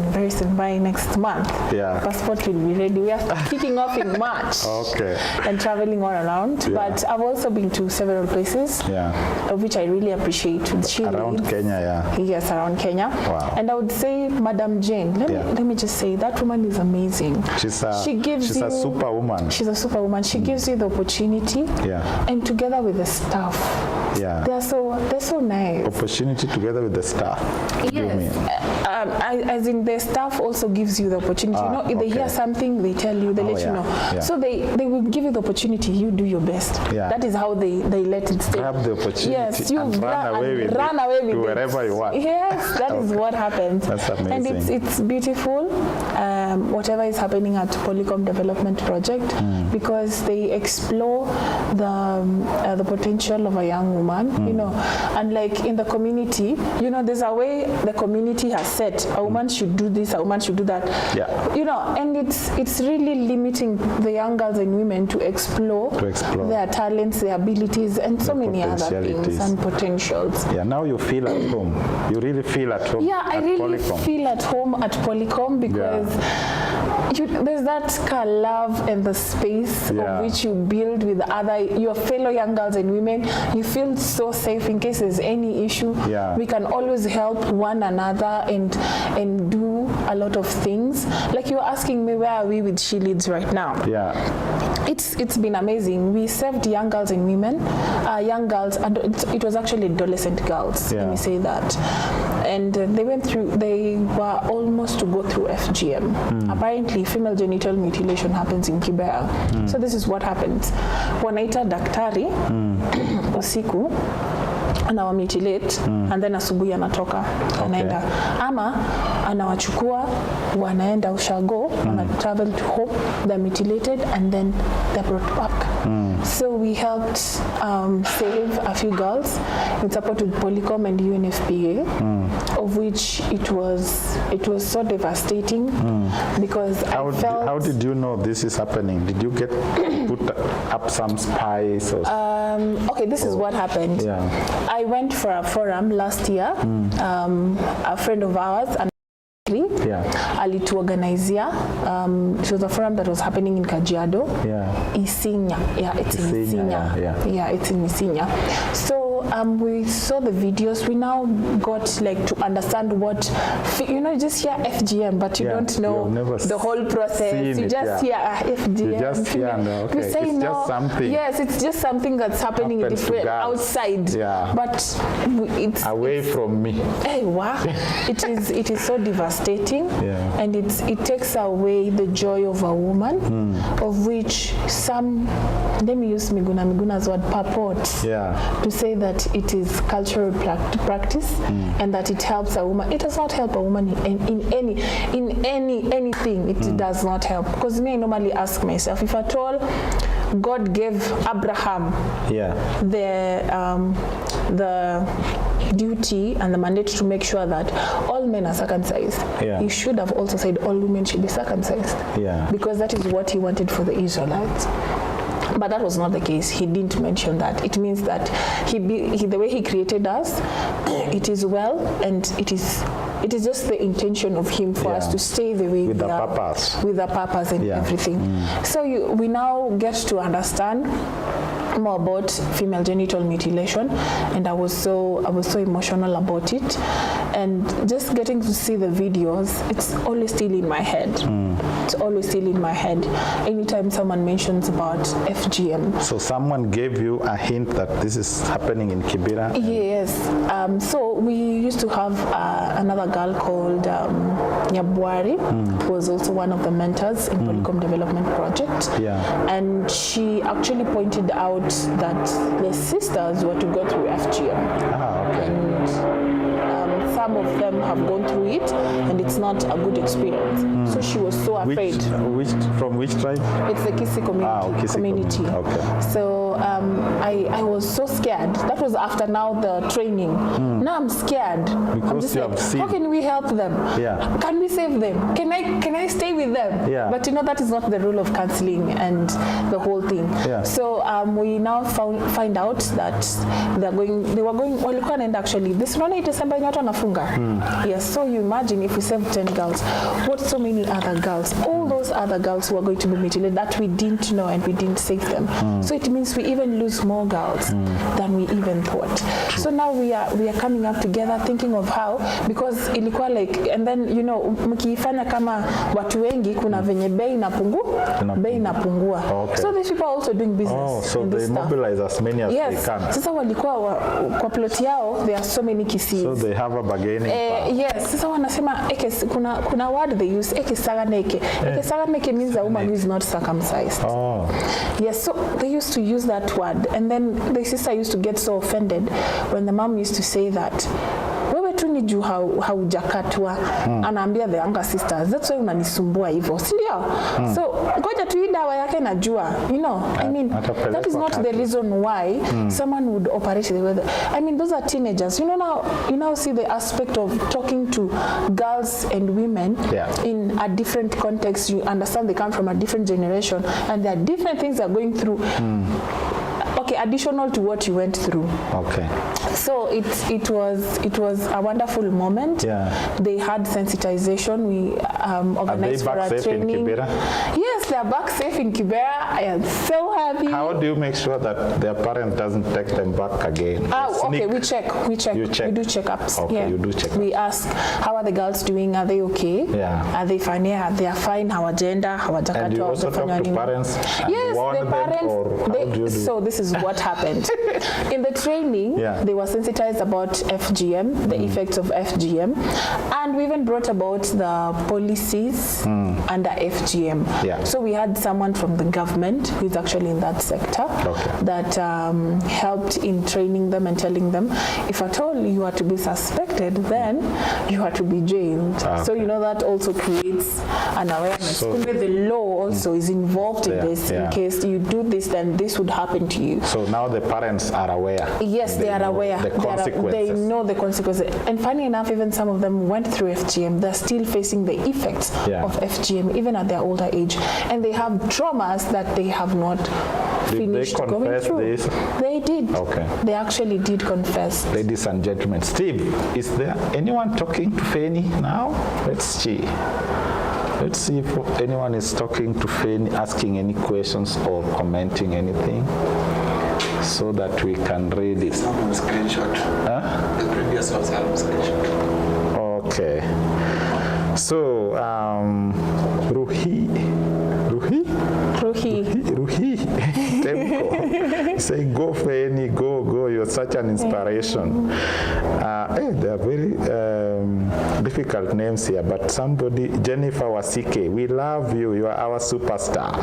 by next month, passport will be ready. We are kicking off in March. And traveling all around. But I've also been to several places, which I really appreciate. Around Kenya, Yes, around Kenya. Wow. And I would say, Madam Jane, let me just say, that woman is amazing. She's a superwoman. She's a superwoman. She gives you the opportunity, and together with the staff. They're so nice. Opportunity together with the staff. Yes. As in the staff also gives you the opportunity. If they hear something, they tell you, they let you know. So they will give you the opportunity. You do your best. That is how they let it stay. Grab the opportunity. Yes, you and run away with it wherever you want. Yes, that is what happens. That's amazing. And it's beautiful. Whatever is happening at Polycom Development Project, because they explore the potential of a young woman woman, you know, and like in the community, you know, there's a way the community has set, a woman should do this, a woman should do that, you know, and it's really limiting the young girls and women to explore their talents, their abilities, and so many other things and potentials. Yeah, now you feel at home. You really feel at home. Yeah, I really feel at home at Polycom because there's that love and the space of which you build with your fellow young girls and women. You feel so safe in case there's any issue. We can always help one another and do a lot of things. Like you're asking me, where are we with She Leads right now? It's been amazing. We served young girls and women, young girls, it was actually adolescent girls, let me say that. And they were almost to go through FGM. Apparently, female genital mutilation happens in Kibera. So this is what happens. Wanaita daktari usiku anawamutilate and then asubuhi anatoka anaenda, ama anawachukua wanaenda ushago, wana travel to home, they're mutilated and then they're brought back. So we helped save a few girls in support with Polycom and UNFPA, of which it was so devastating because how did you know this is happening? Did you get put up some spies? Or okay, this is what happened. I went for a forum last year. A friend of ours alituorganizia. It was a forum that was happening in Kajiado. Isinya. It's in Isinya. It's in Isinya. So we saw the videos. We now got like to understand what, you know, just hear FGM, but you don't know the whole process. You just hear FGM. You just hear, we say it's just something. Yes, it's just something that's happening in different outside. But it's away from me. Hey, wow! It is so devastating, and it takes away the joy of a woman, of which some, let me use Miguna's word, purport, to say that it is cultural practice and that it helps a woman. It does not help a woman in anything. It does not help, because me, I normally ask myself, if at all God gave Abraham the duty and the mandate to make sure that all men are circumcised, he should have also said all women should be circumcised, because that is what he wanted for the Israelites. But that was not the case. He didn't mention that. It means that the way he created us, it is well, and it is just the intention of him for us to stay the way with the purpose, and everything. So we now get to understand more about female genital mutilation, and I was so emotional about it, and just getting to see the videos, it's always still in my head. It's always still in my head anytime someone mentions about FGM. So someone gave you a hint that this is happening in Kibera? Yes. So we used to have another girl called Nyabwari, who was also one of the mentors in Polycom Development Project. And she actually pointed out that the sisters were to go through FGM. And some of them have gone through it, and it's not a good experience. So she was so afraid. From which tribe? It's the Kisi community. Okay. So I was so scared. That was after now the training. Now I'm scared. Because I'm just you like, have seen. how can we help them? Can we save them? Can I stay with them? But you know, that is not the rule of counseling and the whole thing. So we now find out that they were going and actually this Ronnie December not on a funga. Yes, so you imagine if we saved 10 girls, what so many other girls, all those other girls who are going to be mutilated that we didn't know and we didn't save them. So it means we even lose more girls than we even thought. So now we are coming up together thinking of how, because ilikuwa like, and then you know, mkifanya kama watu wengi kuna venye bei inapungua. So these people are also doing business. So they mobilize as many as they can. Sasa walikuwa kwa plot yao, there are so many kisses. So they have a bargaining power. Yes, sasa wanasema kuna word they use, ekesaganeke. Ekesaganeke means a woman who is not circumcised. Yes, so they used to use that word, and then the sister used to get so offended when the mom used to say that wewe tu ni juu haujakatwa. Anaambia the younger sisters, that's why unanisumbua hivyo, si ndio? So ngoja tu hii dawa yake najua, you know. I mean, that is not the reason why someone would operate the way I mean, those are teenagers. You now see the aspect of talking to girls and women in a different context. You understand they come from a different generation and there are different things they're going through. Okay, additional to what you went through. Okay. So it was a wonderful moment. Yeah. They had sensitization. We organized for a training. Yes, they are back safe in Kibera. I am so happy. How do you make sure that their parents doesn't take them back again? Okay, we check. You check. We do checkups. Okay, you do checkups. We ask, how are the girls doing? Are they okay? Yeah. Are they fine? Yeah, they are fine. How agenda? How agenda? And you also talk to parents and warn them, or how do you do? So this is what happened. In the training, they were sensitized about FGM, the effects of FGM, and we even brought about the policies under FGM. Yeah. So we had someone from the government who is actually in that sector that helped in training them and telling them, if at all you are to be suspected, then you are to be jailed. So you know that also creates an awareness. So the law also is involved in this. In case you do this, then this would happen to you. So now the parents are aware. Yes, they are aware. The consequences. They know the consequences. And funny enough, even some of them went through FGM. They're still facing the effects of FGM, even at their older age. And they have traumas that they have not finished going through. This? They did. Okay. They actually did confess. Ladies and gentlemen, Steve, is there anyone talking to Phenny now? Let's see. Let's see if anyone is talking to Phenny, asking any questions or commenting anything, so that we can read it. Screenshot. Huh? The previous ones have screenshot. Okay. So, Ruhi Temko say, go Phenny, go, you're such an inspiration. They are very difficult names here, but somebody, Jennifer Wasike, we love you, you are our superstar.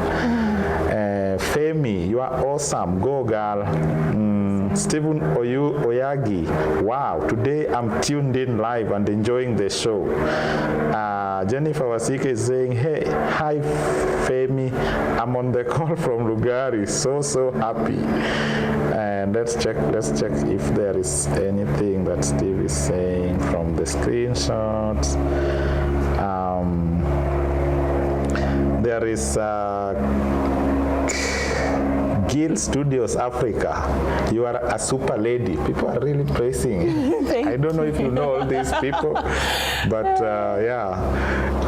Femi, you are awesome, go girl. Stephen Oyagi, wow, today I'm tuned in live and enjoying the show. Jennifer Wasike is saying, hey, hi Femi, I'm on the call from Lugari, so happy. And let's check if there is anything that Steve is saying from the screenshots. There is Gill Studios Africa. You are a super lady. People are really praising you. I don't know if you know all these people, but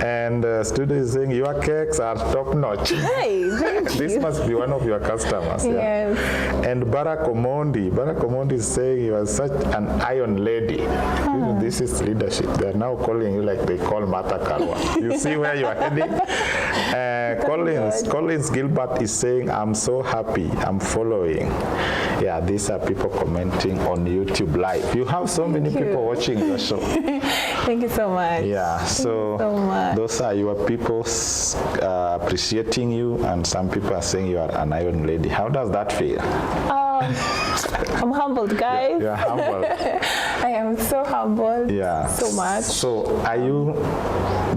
And Studio is saying your cakes are top notch. Hey, thank you. This must be one of your customers. Yes. And Barack Omondi is saying you are such an iron lady. This is leadership. They are now calling you like they call Martha Karwa. You see where you are heading? Collins Gilbert is saying, I'm so happy, I'm following. Yeah, these are people commenting on YouTube Live. You have so many people watching your show. Thank you so much. Yeah, so those are your people appreciating you, and some people are saying you are an iron lady. How does that feel? I'm humbled, guys. You're humbled. I am so humbled. Yeah. So much. So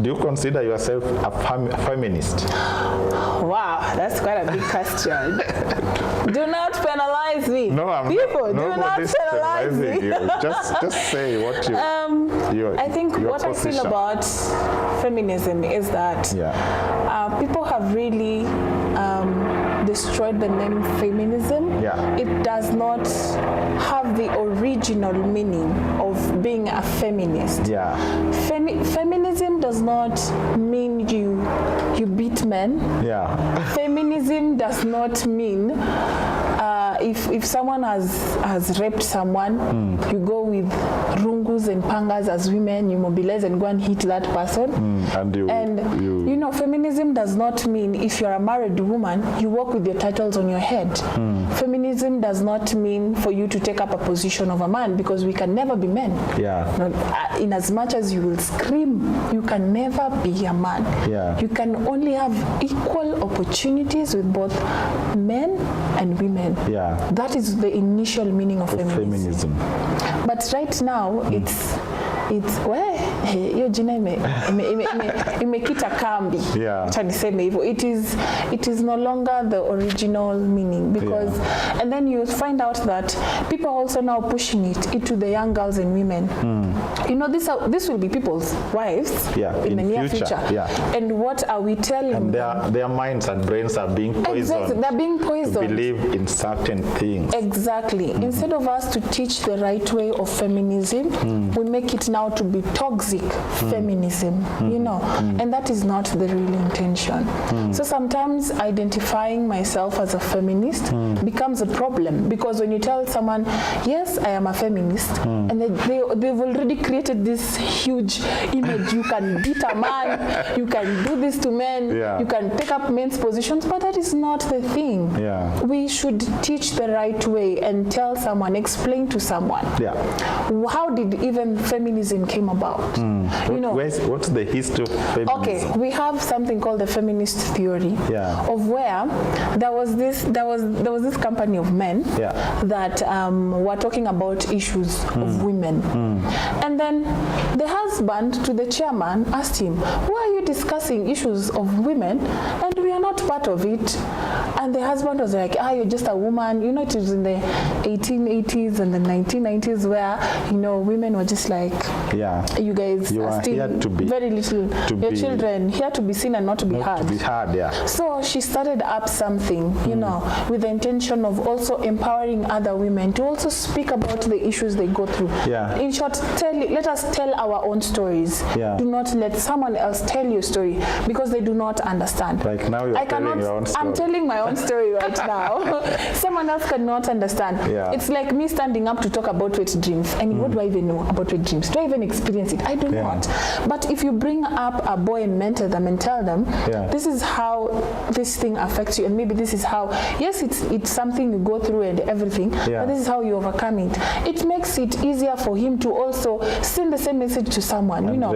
do you consider yourself a feminist? Wow, that's quite a big question. Do not penalize me. No, I'm People, not. do not penalize me. You. Just say what you. I think what position. I feel about feminism is that people have really destroyed the name feminism. Yeah. It does not have the original meaning of being a feminist. Yeah. Feminism does not mean you beat men. Yeah. Feminism does not mean if someone has raped someone, you go with rungus and pangas as women, you mobilize and go and hit that person. And you know, feminism does not mean if you're a married woman, you walk with your titles on your head. Feminism does not mean for you to take up a position of a man, because we can never be men. Yeah. In as much as you will scream, you can never be a man. Yeah. You can only have equal opportunities with both men and women. Yeah. That is the initial meaning of feminism. Feminism. But right now, it's it's hiyo jina imekita kambi. Acha niseme hivyo. It is no longer the original meaning, because and then you find out that people are also now pushing it into the young girls and women. You know, this will be people's wives in the near future. And what are we telling and them? Their minds and brains are being poisoned. Exactly. They're being poisoned to believe in certain things. Exactly. Instead of us to teach the right way of feminism, we make it now to be toxic feminism, you know, and that is not the real intention. So sometimes identifying myself as a feminist becomes a problem, because when you tell someone, yes, I am a feminist, and they've already created this huge image. You can beat a man, you can do this to men, you can take up men's positions, but that is not the thing. We should teach the right way and tell someone, explain to someone how did even feminism came about. You know, what's the history of feminism? Okay, we have something called the feminist theory of where there was this company of men that were talking about issues of women, and then the husband to the chairman asked him, why are you discussing issues of women and we are not part of it? And the husband was like, you're just a woman. You know, it was in the 1880s and the 1990s where, you know, women were just like, you guys are still very little. Your children here to be seen and not to be heard. So she started up something, you know, with the intention of also empowering other women to also speak about the issues they go through. In short, let us tell our own stories. Do not let someone else tell your story, because they do not understand. Like now you're telling your own story. I'm telling my own story right now. Someone else cannot understand. It's like me standing up to talk about wet dreams. I mean, what do I even know about wet dreams? Do I even experience it? I do not. But if you bring up a boy and mentor them and tell them, this is how this thing affects you, and maybe this is how, yes, it's something you go through and everything, but this is how you overcome it. It makes it easier for him to also send the same message to someone, and you know,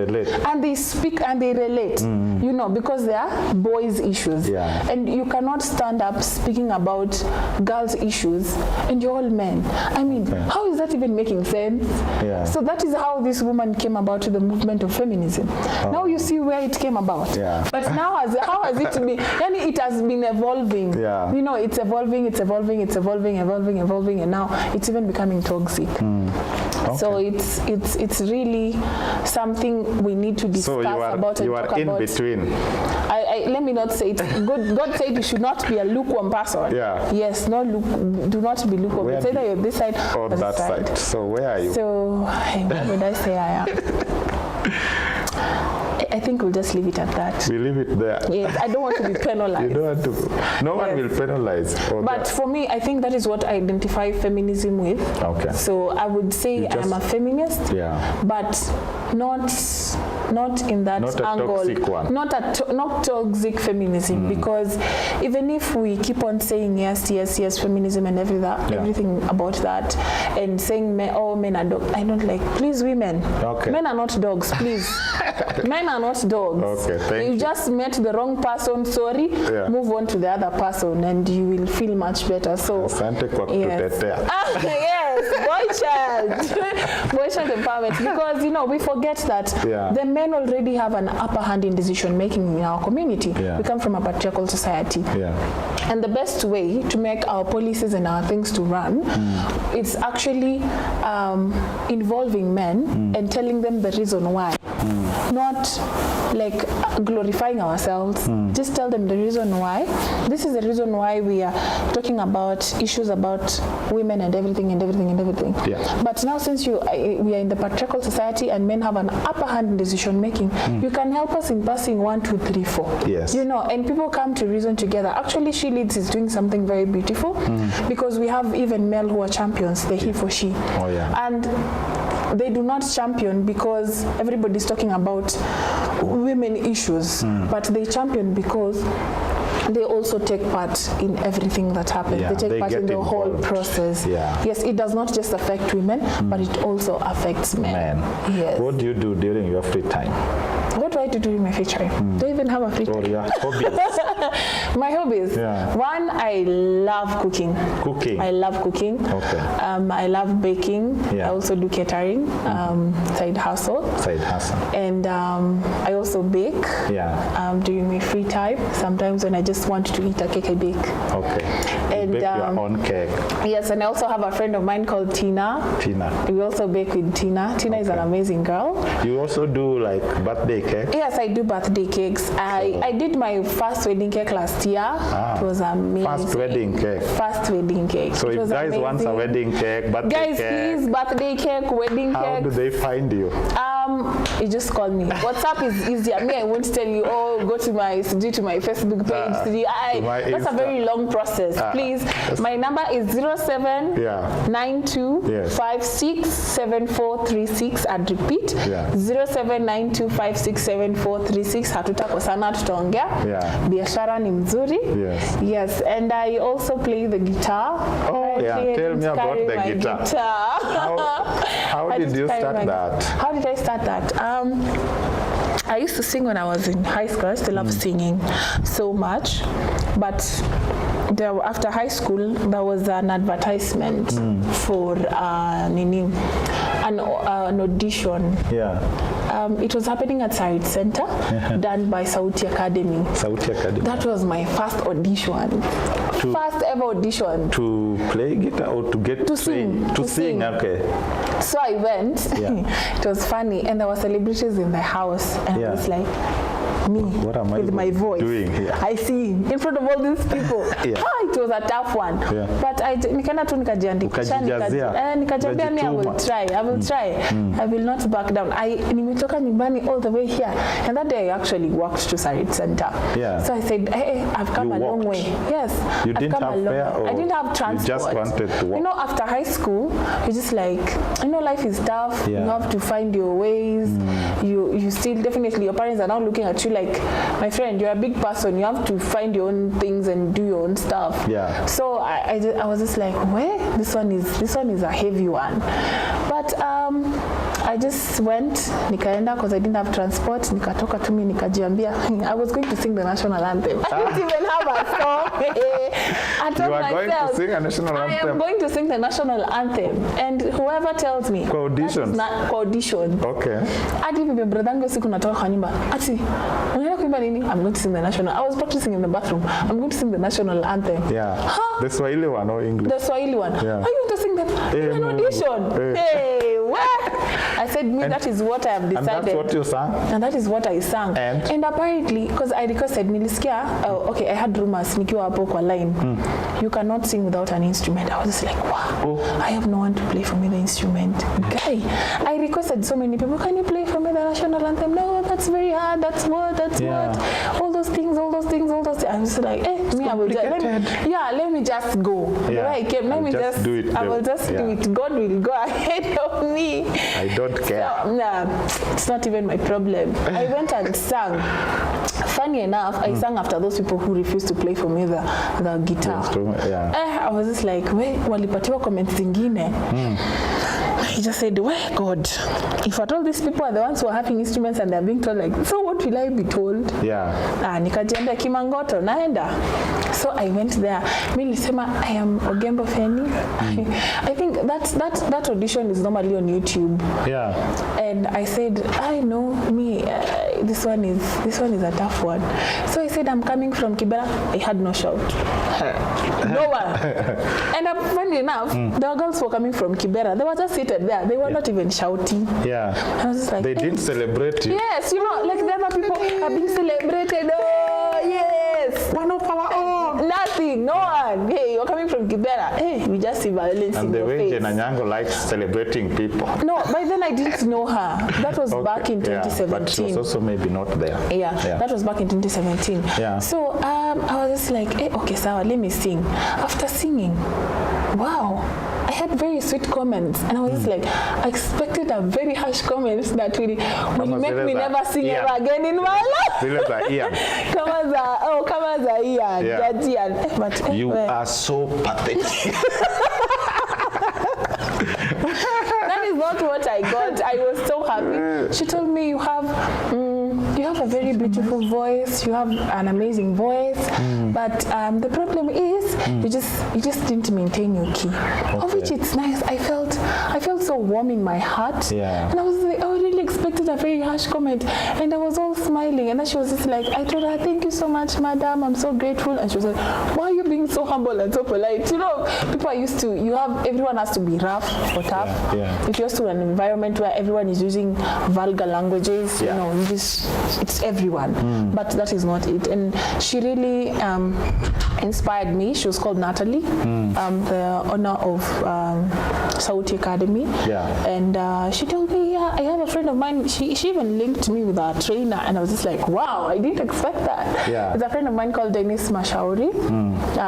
and they speak and they relate, you know, because they are boys' issues. And you cannot stand up speaking about girls' issues and you're all men. I mean, how is that even making sense? So that is how this woman came about to the movement of feminism. Now you see where it came about. But now how has it been? Yani it has been evolving. You know, it's evolving, and now it's even becoming toxic. So it's really something we need to discuss about and talk about. You are in between. Let me not say it. God said you should not be a lukewarm person. Yes, do not be lukewarm. It's either you're this side or that side. So where are you? So where would I say I am? I think we'll just leave it at that. We leave it there. Yes, I don't want to be penalized. You don't want to. No one will penalize. But for me, I think that is what I identify feminism with. So I would say I am a feminist, but not in that angle. Toxic one. Not toxic feminism, because even if we keep on saying yes, feminism and everything about that, and saying men are dogs, I don't like. Please, women, men are not dogs. Please, men are not dogs. You just met the wrong person. Sorry, move on to the other person, and you will feel much better. So boy child empowerment, because you know we forget that the men already have an upper hand in decision making in our community. We come from a patriarchal society, and the best way to make our policies and our things to run, it's actually involving men and telling them the reason why. Not like glorifying ourselves. Just tell them the reason why. This is the reason why we are talking about issues about women and everything. But now, since we are in the patriarchal society and men have an upper hand in decision making, you can help us in passing 1, 2, 3, 4. You know, and people come to reason together. Actually, She Leads is doing something very beautiful, because we have even male who are champions, the he for she. And they do not champion because everybody's talking about women issues, but they champion because they also take part in everything that happens. They take part in the whole process. Yes, it does not just affect women, but it also affects men. Yes. What do you do during your free time? What do I do during my free time? Do I even have a free time? Or your hobbies? My hobbies. Yeah. One, I love cooking. Cooking. I love cooking. Okay. I love baking. Yeah. I also do catering, side hustle. Side hustle. And I also bake. Yeah. During my free time. Sometimes when I just want to eat a cake, I bake. Okay. And You bake your own cake. Yes, and I also have a friend of mine called Tina. Tina. We also bake with Tina. Tina is an amazing girl. You also do like birthday cake? Yes, I do birthday cakes. I did my first wedding cake last year. It was amazing. First wedding cake. First wedding cake. So it if was guys want a wedding cake, birthday guys, cake, please, birthday cake, wedding cake. how do they find you? You just call me. WhatsApp is easier. Me, I won't tell you, oh, go to my Facebook page. That's a very long process. Please, my number is 0792567436 and repeat. 0792567436. Hatutakosana, tutaongea. Biashara ni mzuri. Yes, and I also play the guitar. Oh, tell me about the guitar. How did you start that? How did I start that? I used to sing when I was in high school. I used to love singing so much, but after high school there was an advertisement for an audition. It was happening at Sarit Center, done by Sauti Academy. That was my first audition. First ever audition. To play guitar or to get to sing? To sing, okay. So I went. It was funny, and there were celebrities in the house, and I was like, me what am I with my voice doing here? I sing in front of all these people. It was a tough one, but nikaenda tu nikajiandikisha, nikajiambia me I will try. I will not back down. Nimetoka nyumbani all the way here, and that day I actually walked to Sarit Center. So I said, hey, I've come a long way. Yes, you didn't have fare, or I didn't have transport. You just wanted to walk. You know, after high school, you just like, you know, life is tough. You have to find your ways. You still definitely, your parents are now looking at you like, my friend, you're a big person. You have to find your own things and do your own stuff. So I was just like, well, this one is a heavy one. But I just went, nikaenda because I didn't have transport. Nikatoka tu mimi nikajiambia, I was going to sing the national anthem. I didn't even have a song. I told you are myself, going to sing a national anthem? I am going to sing the national anthem. And whoever tells me, audition. Okay. Ati bibi bradangu siku natoka kwa nyumba. Ati, unaenda kuimba nini? I'm going to sing the national. I was practicing in the bathroom. I'm going to sing the national anthem. The Swahili one or English? The Swahili one. Are you going to sing that in an audition? Hey, what? I said, that is what I have decided. And that's what you sang? And that is what I sang. And apparently, because I requested, nilisikia, okay, I had rumors, nikiwa hapo kwa line. You cannot sing without an instrument. I was just like, wow, I have no one to play for me the instrument. Guy, I requested so many people, can you play for me the national anthem? No, that's very hard, that's what. All those things. I was like, me, I will just, let me just go. The way I came, let me just do it. I will just do it. God will go ahead of me. I don't care. So, it's not even my problem. I went and sang. Funny enough, I sang after those people who refused to play for me the guitar. I was just like, walipatiwa comments zingine. He just said, well, God, if at all these people are the ones who are having instruments and they're being told like, so what will I be told? Nikajiambia Kimangoto, naenda. So I went there. Nilisema, I am Ogembo Phenny. I think that audition is normally on YouTube. And I said, I know me, this one is a tough one. So I said, I'm coming from Kibera. I had no shout. No one. And funny enough, the girls were coming from Kibera. They were just seated there. They were not even shouting. I was just like, they didn't celebrate you. Yes, you know, like the other people are being celebrated. Oh, yes. One of our own. Nothing, no one. Hey, you're coming from Kibera. Hey, we just see violence in your face. And the way Jena Nyango likes celebrating people. No, by then I didn't know her. That was back in 2017. But she was also maybe not there. That was back in 2017. So I was just like, hey, okay, sawa, let me sing. After singing, wow, I had very sweet comments, and I was just like, I expected a very harsh comments that will make me never sing ever again in my life. Kama za Ian. But you are so pathetic. That is not what I got. I was so happy. She told me you have you have a very beautiful voice. You have an amazing voice, but the problem is you just didn't maintain your key. Of which it's nice. I felt so warm in my heart, and I was like, I really expected a very harsh comment, and I was all smiling, and then she was just like, I told her, thank you so much, madam, I'm so grateful, and she was like, why are you being so humble and so polite? You know, people are used to, everyone has to be rough or tough. If you're used to an environment where everyone is using vulgar languages, you know, it's everyone, but that is not it. And she really inspired me. She was called Natalie, the owner of Sauti Academy, and she told me, I have a friend of mine, she even linked me with a trainer, and I was just like, wow, I didn't expect that. It's a friend of mine called Dennis Mashauri.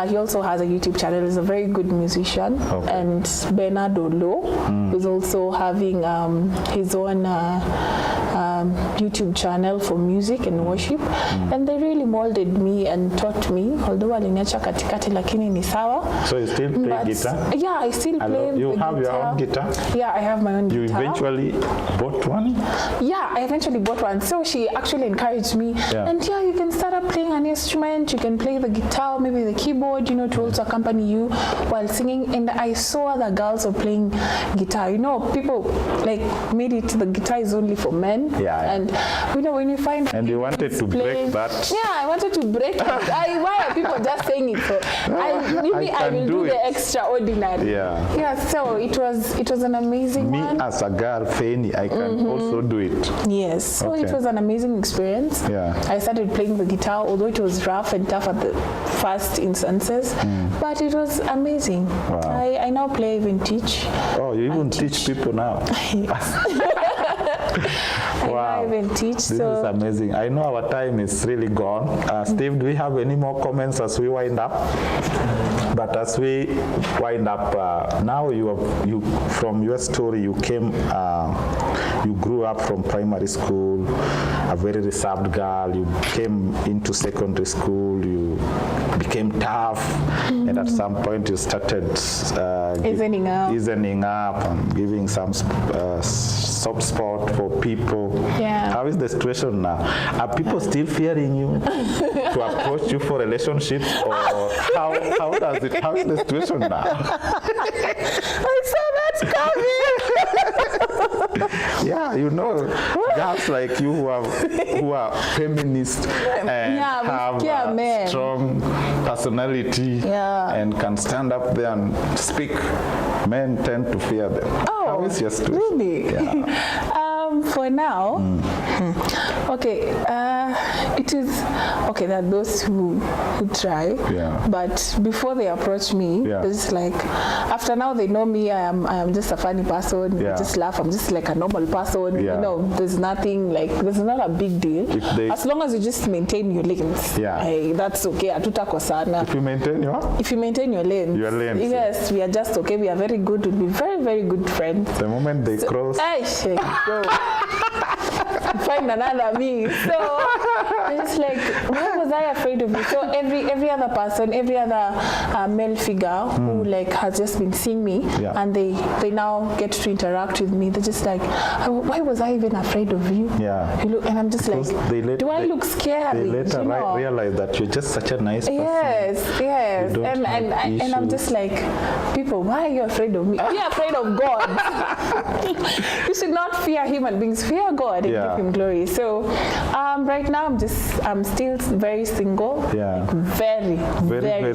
He also has a YouTube channel. He's a very good musician. And Bernardo Lowe is also having his own YouTube channel for music and worship, and they really molded me and taught me, although waliniacha katikati lakini ni sawa. So you still play guitar? Yeah, I still play You have guitar. your own guitar? Yeah, I have my own guitar. You eventually bought one? Yeah, I eventually bought one. So she actually encouraged me, and you can start up playing an instrument. You can play the guitar, maybe the keyboard, you know, to also accompany you while singing. And I saw other girls were playing guitar. You know, people like made it, the guitar is only for men. And you know, when you find and you wanted to break that. Yeah, I wanted to break it. Why are people just saying it for? I will do the extraordinary. So it was an amazing one. Me as a girl, Phenny, I can also do it. Yes, so it was an amazing experience. I started playing the guitar, although it was rough and tough at the first instances, but it was amazing. I now play, even teach. Oh, you even teach people now? I even teach. This is amazing. I know our time is really gone. Steve, do we have any more comments as we wind up? But as we wind up, now you from your story, you came, you grew up from primary school, a very reserved girl. You came into secondary school. You became tough, and at some point you started easing up and giving some soft spot for people. How is the situation now? Are people still fearing you to approach you for relationships, or how is the situation now? I saw that coming. You know, girls like you who are feminist and have a strong personality and can stand up there and speak, men tend to fear them. How is your situation? Really? For now, it is okay that those who try, but before they approach me, it's like after now they know me. I am just a funny person. They just laugh. I'm just like a normal person. You know, there's nothing like, there's not a big deal. As long as you just maintain your lanes, that's okay. Hatutakosana. If you maintain your lanes, yes, we are just okay. We are very good. We'll be very, very good friends. The moment they cross, find another me. So it's like, why was I afraid of you? So every other person, every other male figure who like has just been seeing me, and they now get to interact with me, they're just like, why was I even afraid of you? You look, and I'm just because like, do I look scary? They later realize that you're just such a nice person. Yes. And I'm just like, people, why are you afraid of me? Be afraid of God. You should not fear human beings. Fear God and give Him glory. So right now I'm still very single. Very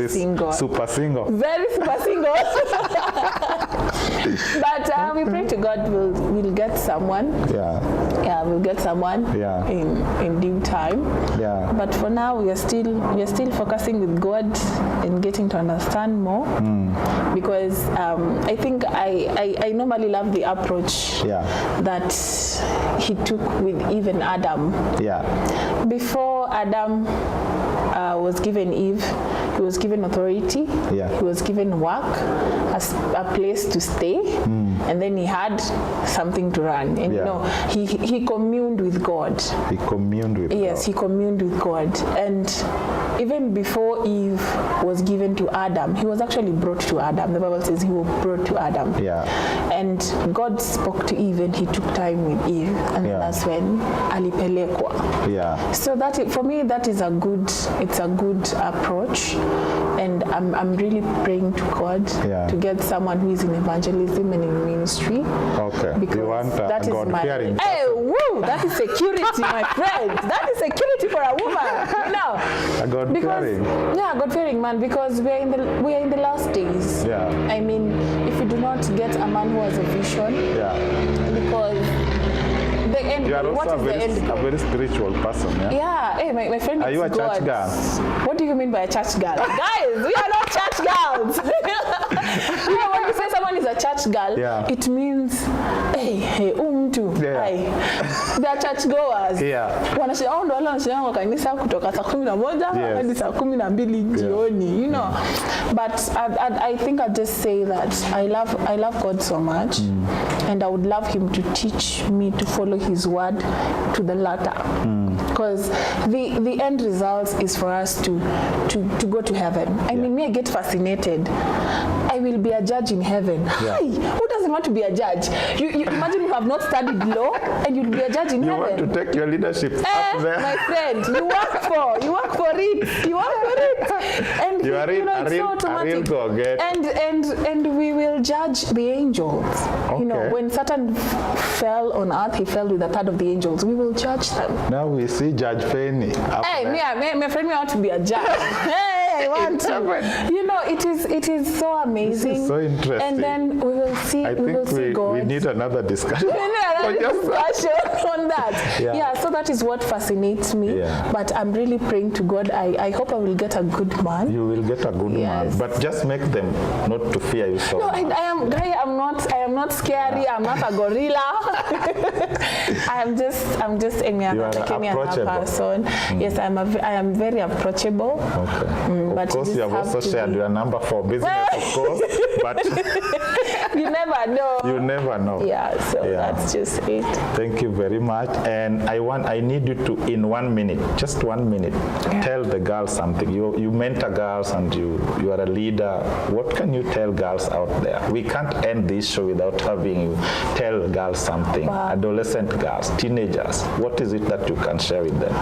single. Super single. Very super single. But we pray to God we'll get someone. We'll get someone in due time. But for now we are still focusing with God and getting to understand more. Because I think I normally love the approach that He took with even Adam. Before Adam was given Eve, he was given authority, he was given work, a place to stay, and then he had something to run. And you know, he communed with God. He communed with God. He communed with God. And even before Eve was given to Adam, he was actually brought to Adam. The Bible says he was brought to Adam. Yeah. And God spoke to Eve and he took time with Eve. And that's when alipelekwa. Yeah. So for me, that is a good approach. And I'm really praying to God to get someone who is in evangelism and in ministry. Okay. Because you want that is God-fearing person. Hey, woo! That is security, my friend. That is security for a woman. You know. A God-fearing. Yeah, God-fearing man. Because we are in the last days. Yeah. I mean, if you do not get a man who has a vision. Yeah. Because the end. You are what also is the end? a very spiritual person. Yeah. Yeah. Hey, my friend. Are you a God. church girl? What do you mean by a church girl? Guys, we are not church girls. You know, when you say someone is a church girl, it means, hey, mtu. They are church goers. Yeah. Wanashiriki kanisa kutoka saa 11 hadi saa 12 jioni, you know. But I think I'll just say that I love God so much, and I would love him to teach me to follow his word to the latter. Because the end result is for us to go to heaven. I mean, me, I get fascinated. I will be a judge in heaven. Hi, who doesn't want to be a judge? You imagine you have not studied law and you'll be a judge in heaven. You want to take your leadership up there. My friend, you work for it. And you are it's so automatic. And we will judge the angels. Okay. You know, when Satan fell on earth, he fell with a third of the angels. We will judge them. Now we see Judge Phenny. Hey, my friend, I want to be a judge. Hey, I want to. You know, it is so amazing. This is so interesting. And then we will see. I think we need another discussion. On that. Yeah. So that is what fascinates me. Yeah. But I'm really praying to God. I hope I will get a good man. You will get a good man. But just make them not to fear you so much. I am not scary. I'm not a gorilla. I'm just a Kenyan person. Yes, I am very approachable. Okay. Of course, you have also shared your number for business, of course. But you never know. You never know. Yeah, so that's just it. Thank you very much. And I need you to, in 1 minute, just 1 minute, tell the girls something. You mentor girls and you are a leader. What can you tell girls out there? We can't end this show without having you tell girls something. Wow. Adolescent girls, teenagers. What is it that you can share with them?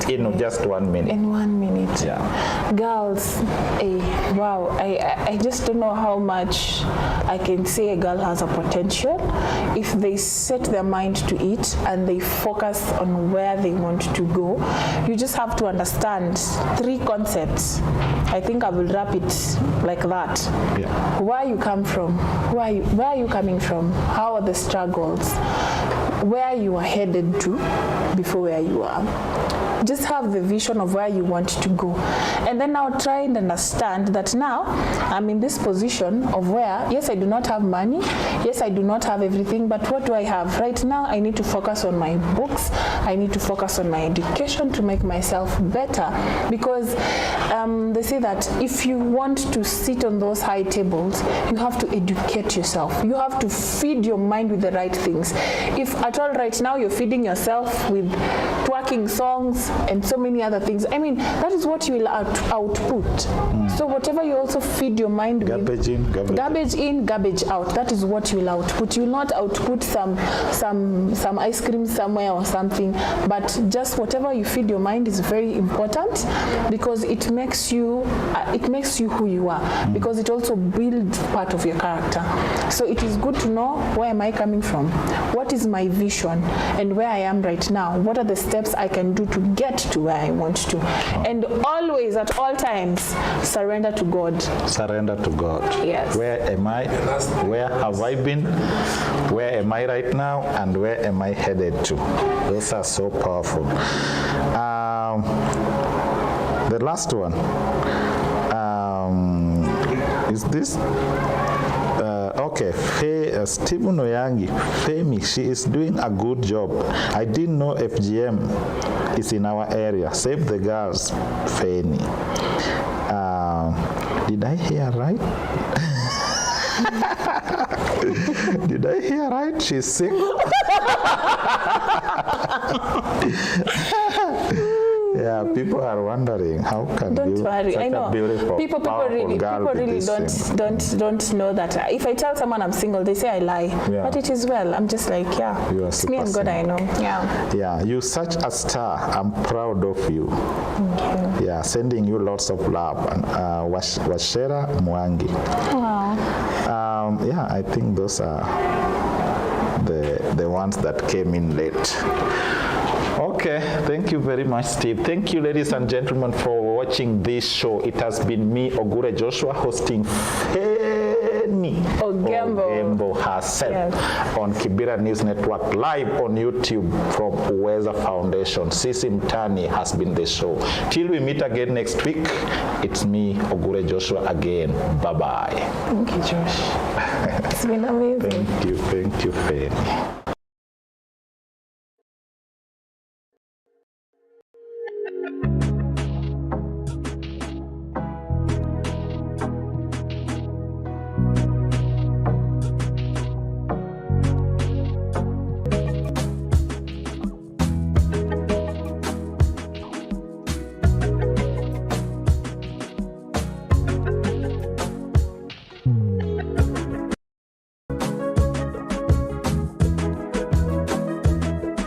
In just 1 minute. In 1 minute. Yeah. Girls, wow. I just don't know how much I can say a girl has a potential if they set their mind to it and they focus on where they want to go. You just have to understand 3 concepts. I think I will wrap it like that. Yeah. Where you come from, where are you coming from? How are the struggles? Where you are headed to before where you are. Just have the vision of where you want to go. And then now try and understand that now I'm in this position of where, yes, I do not have money. Yes, I do not have everything, but what do I have? Right now, I need to focus on my books. I need to focus on my education to make myself better. Because they say that if you want to sit on those high tables, you have to educate yourself. You have to feed your mind with the right things. If at all right now you're feeding yourself with twerking songs, and so many other things. I mean, that is what you will output. So whatever you also feed your mind with, garbage in, garbage out. That is what you will output. You will not output some ice cream somewhere or something, but just whatever you feed your mind is very important because it makes you who you are. Because it also builds part of your character. So it is good to know where am I coming from, what is my vision, and where I am right now. What are the steps I can do to get to where I want to. And always, at all times, surrender to God. Surrender to God. Yes. Where am I? Where have I been? Where am I right now? And where am I headed to? Those are so powerful. The last one. Is this? Okay, Stephen Oyangi, Femi, she is doing a good job. I didn't know FGM is in our area. Save the girls, Phenny. Did I hear right? Did I hear right? She's single? Yeah. Yeah, people are wondering how can Don't you worry. such I know a beautiful, people really don't know that. If I tell someone I'm single, they say I lie. Yeah. But it is well. I'm just like, yeah, You are it's me super and God. I know. Yeah. Yeah, you're such a star. I'm proud of you. Thank you. Yeah, sending you lots of love. And Washera Mwangi. Wow. Yeah, I think those are the ones that came in late. Okay, thank you very much, Steve. Thank you, ladies and gentlemen, for watching this show. It has been me, Ogure Joshua, hosting Phenny Ogembo herself on Kibera News Network, live on YouTube from Uweza Foundation. Sisi Mtani has been the show. Till we meet again next week, it's me, Ogure Joshua, again. Bye-bye. Thank you, Josh. It's been amazing. Thank you, Phenny.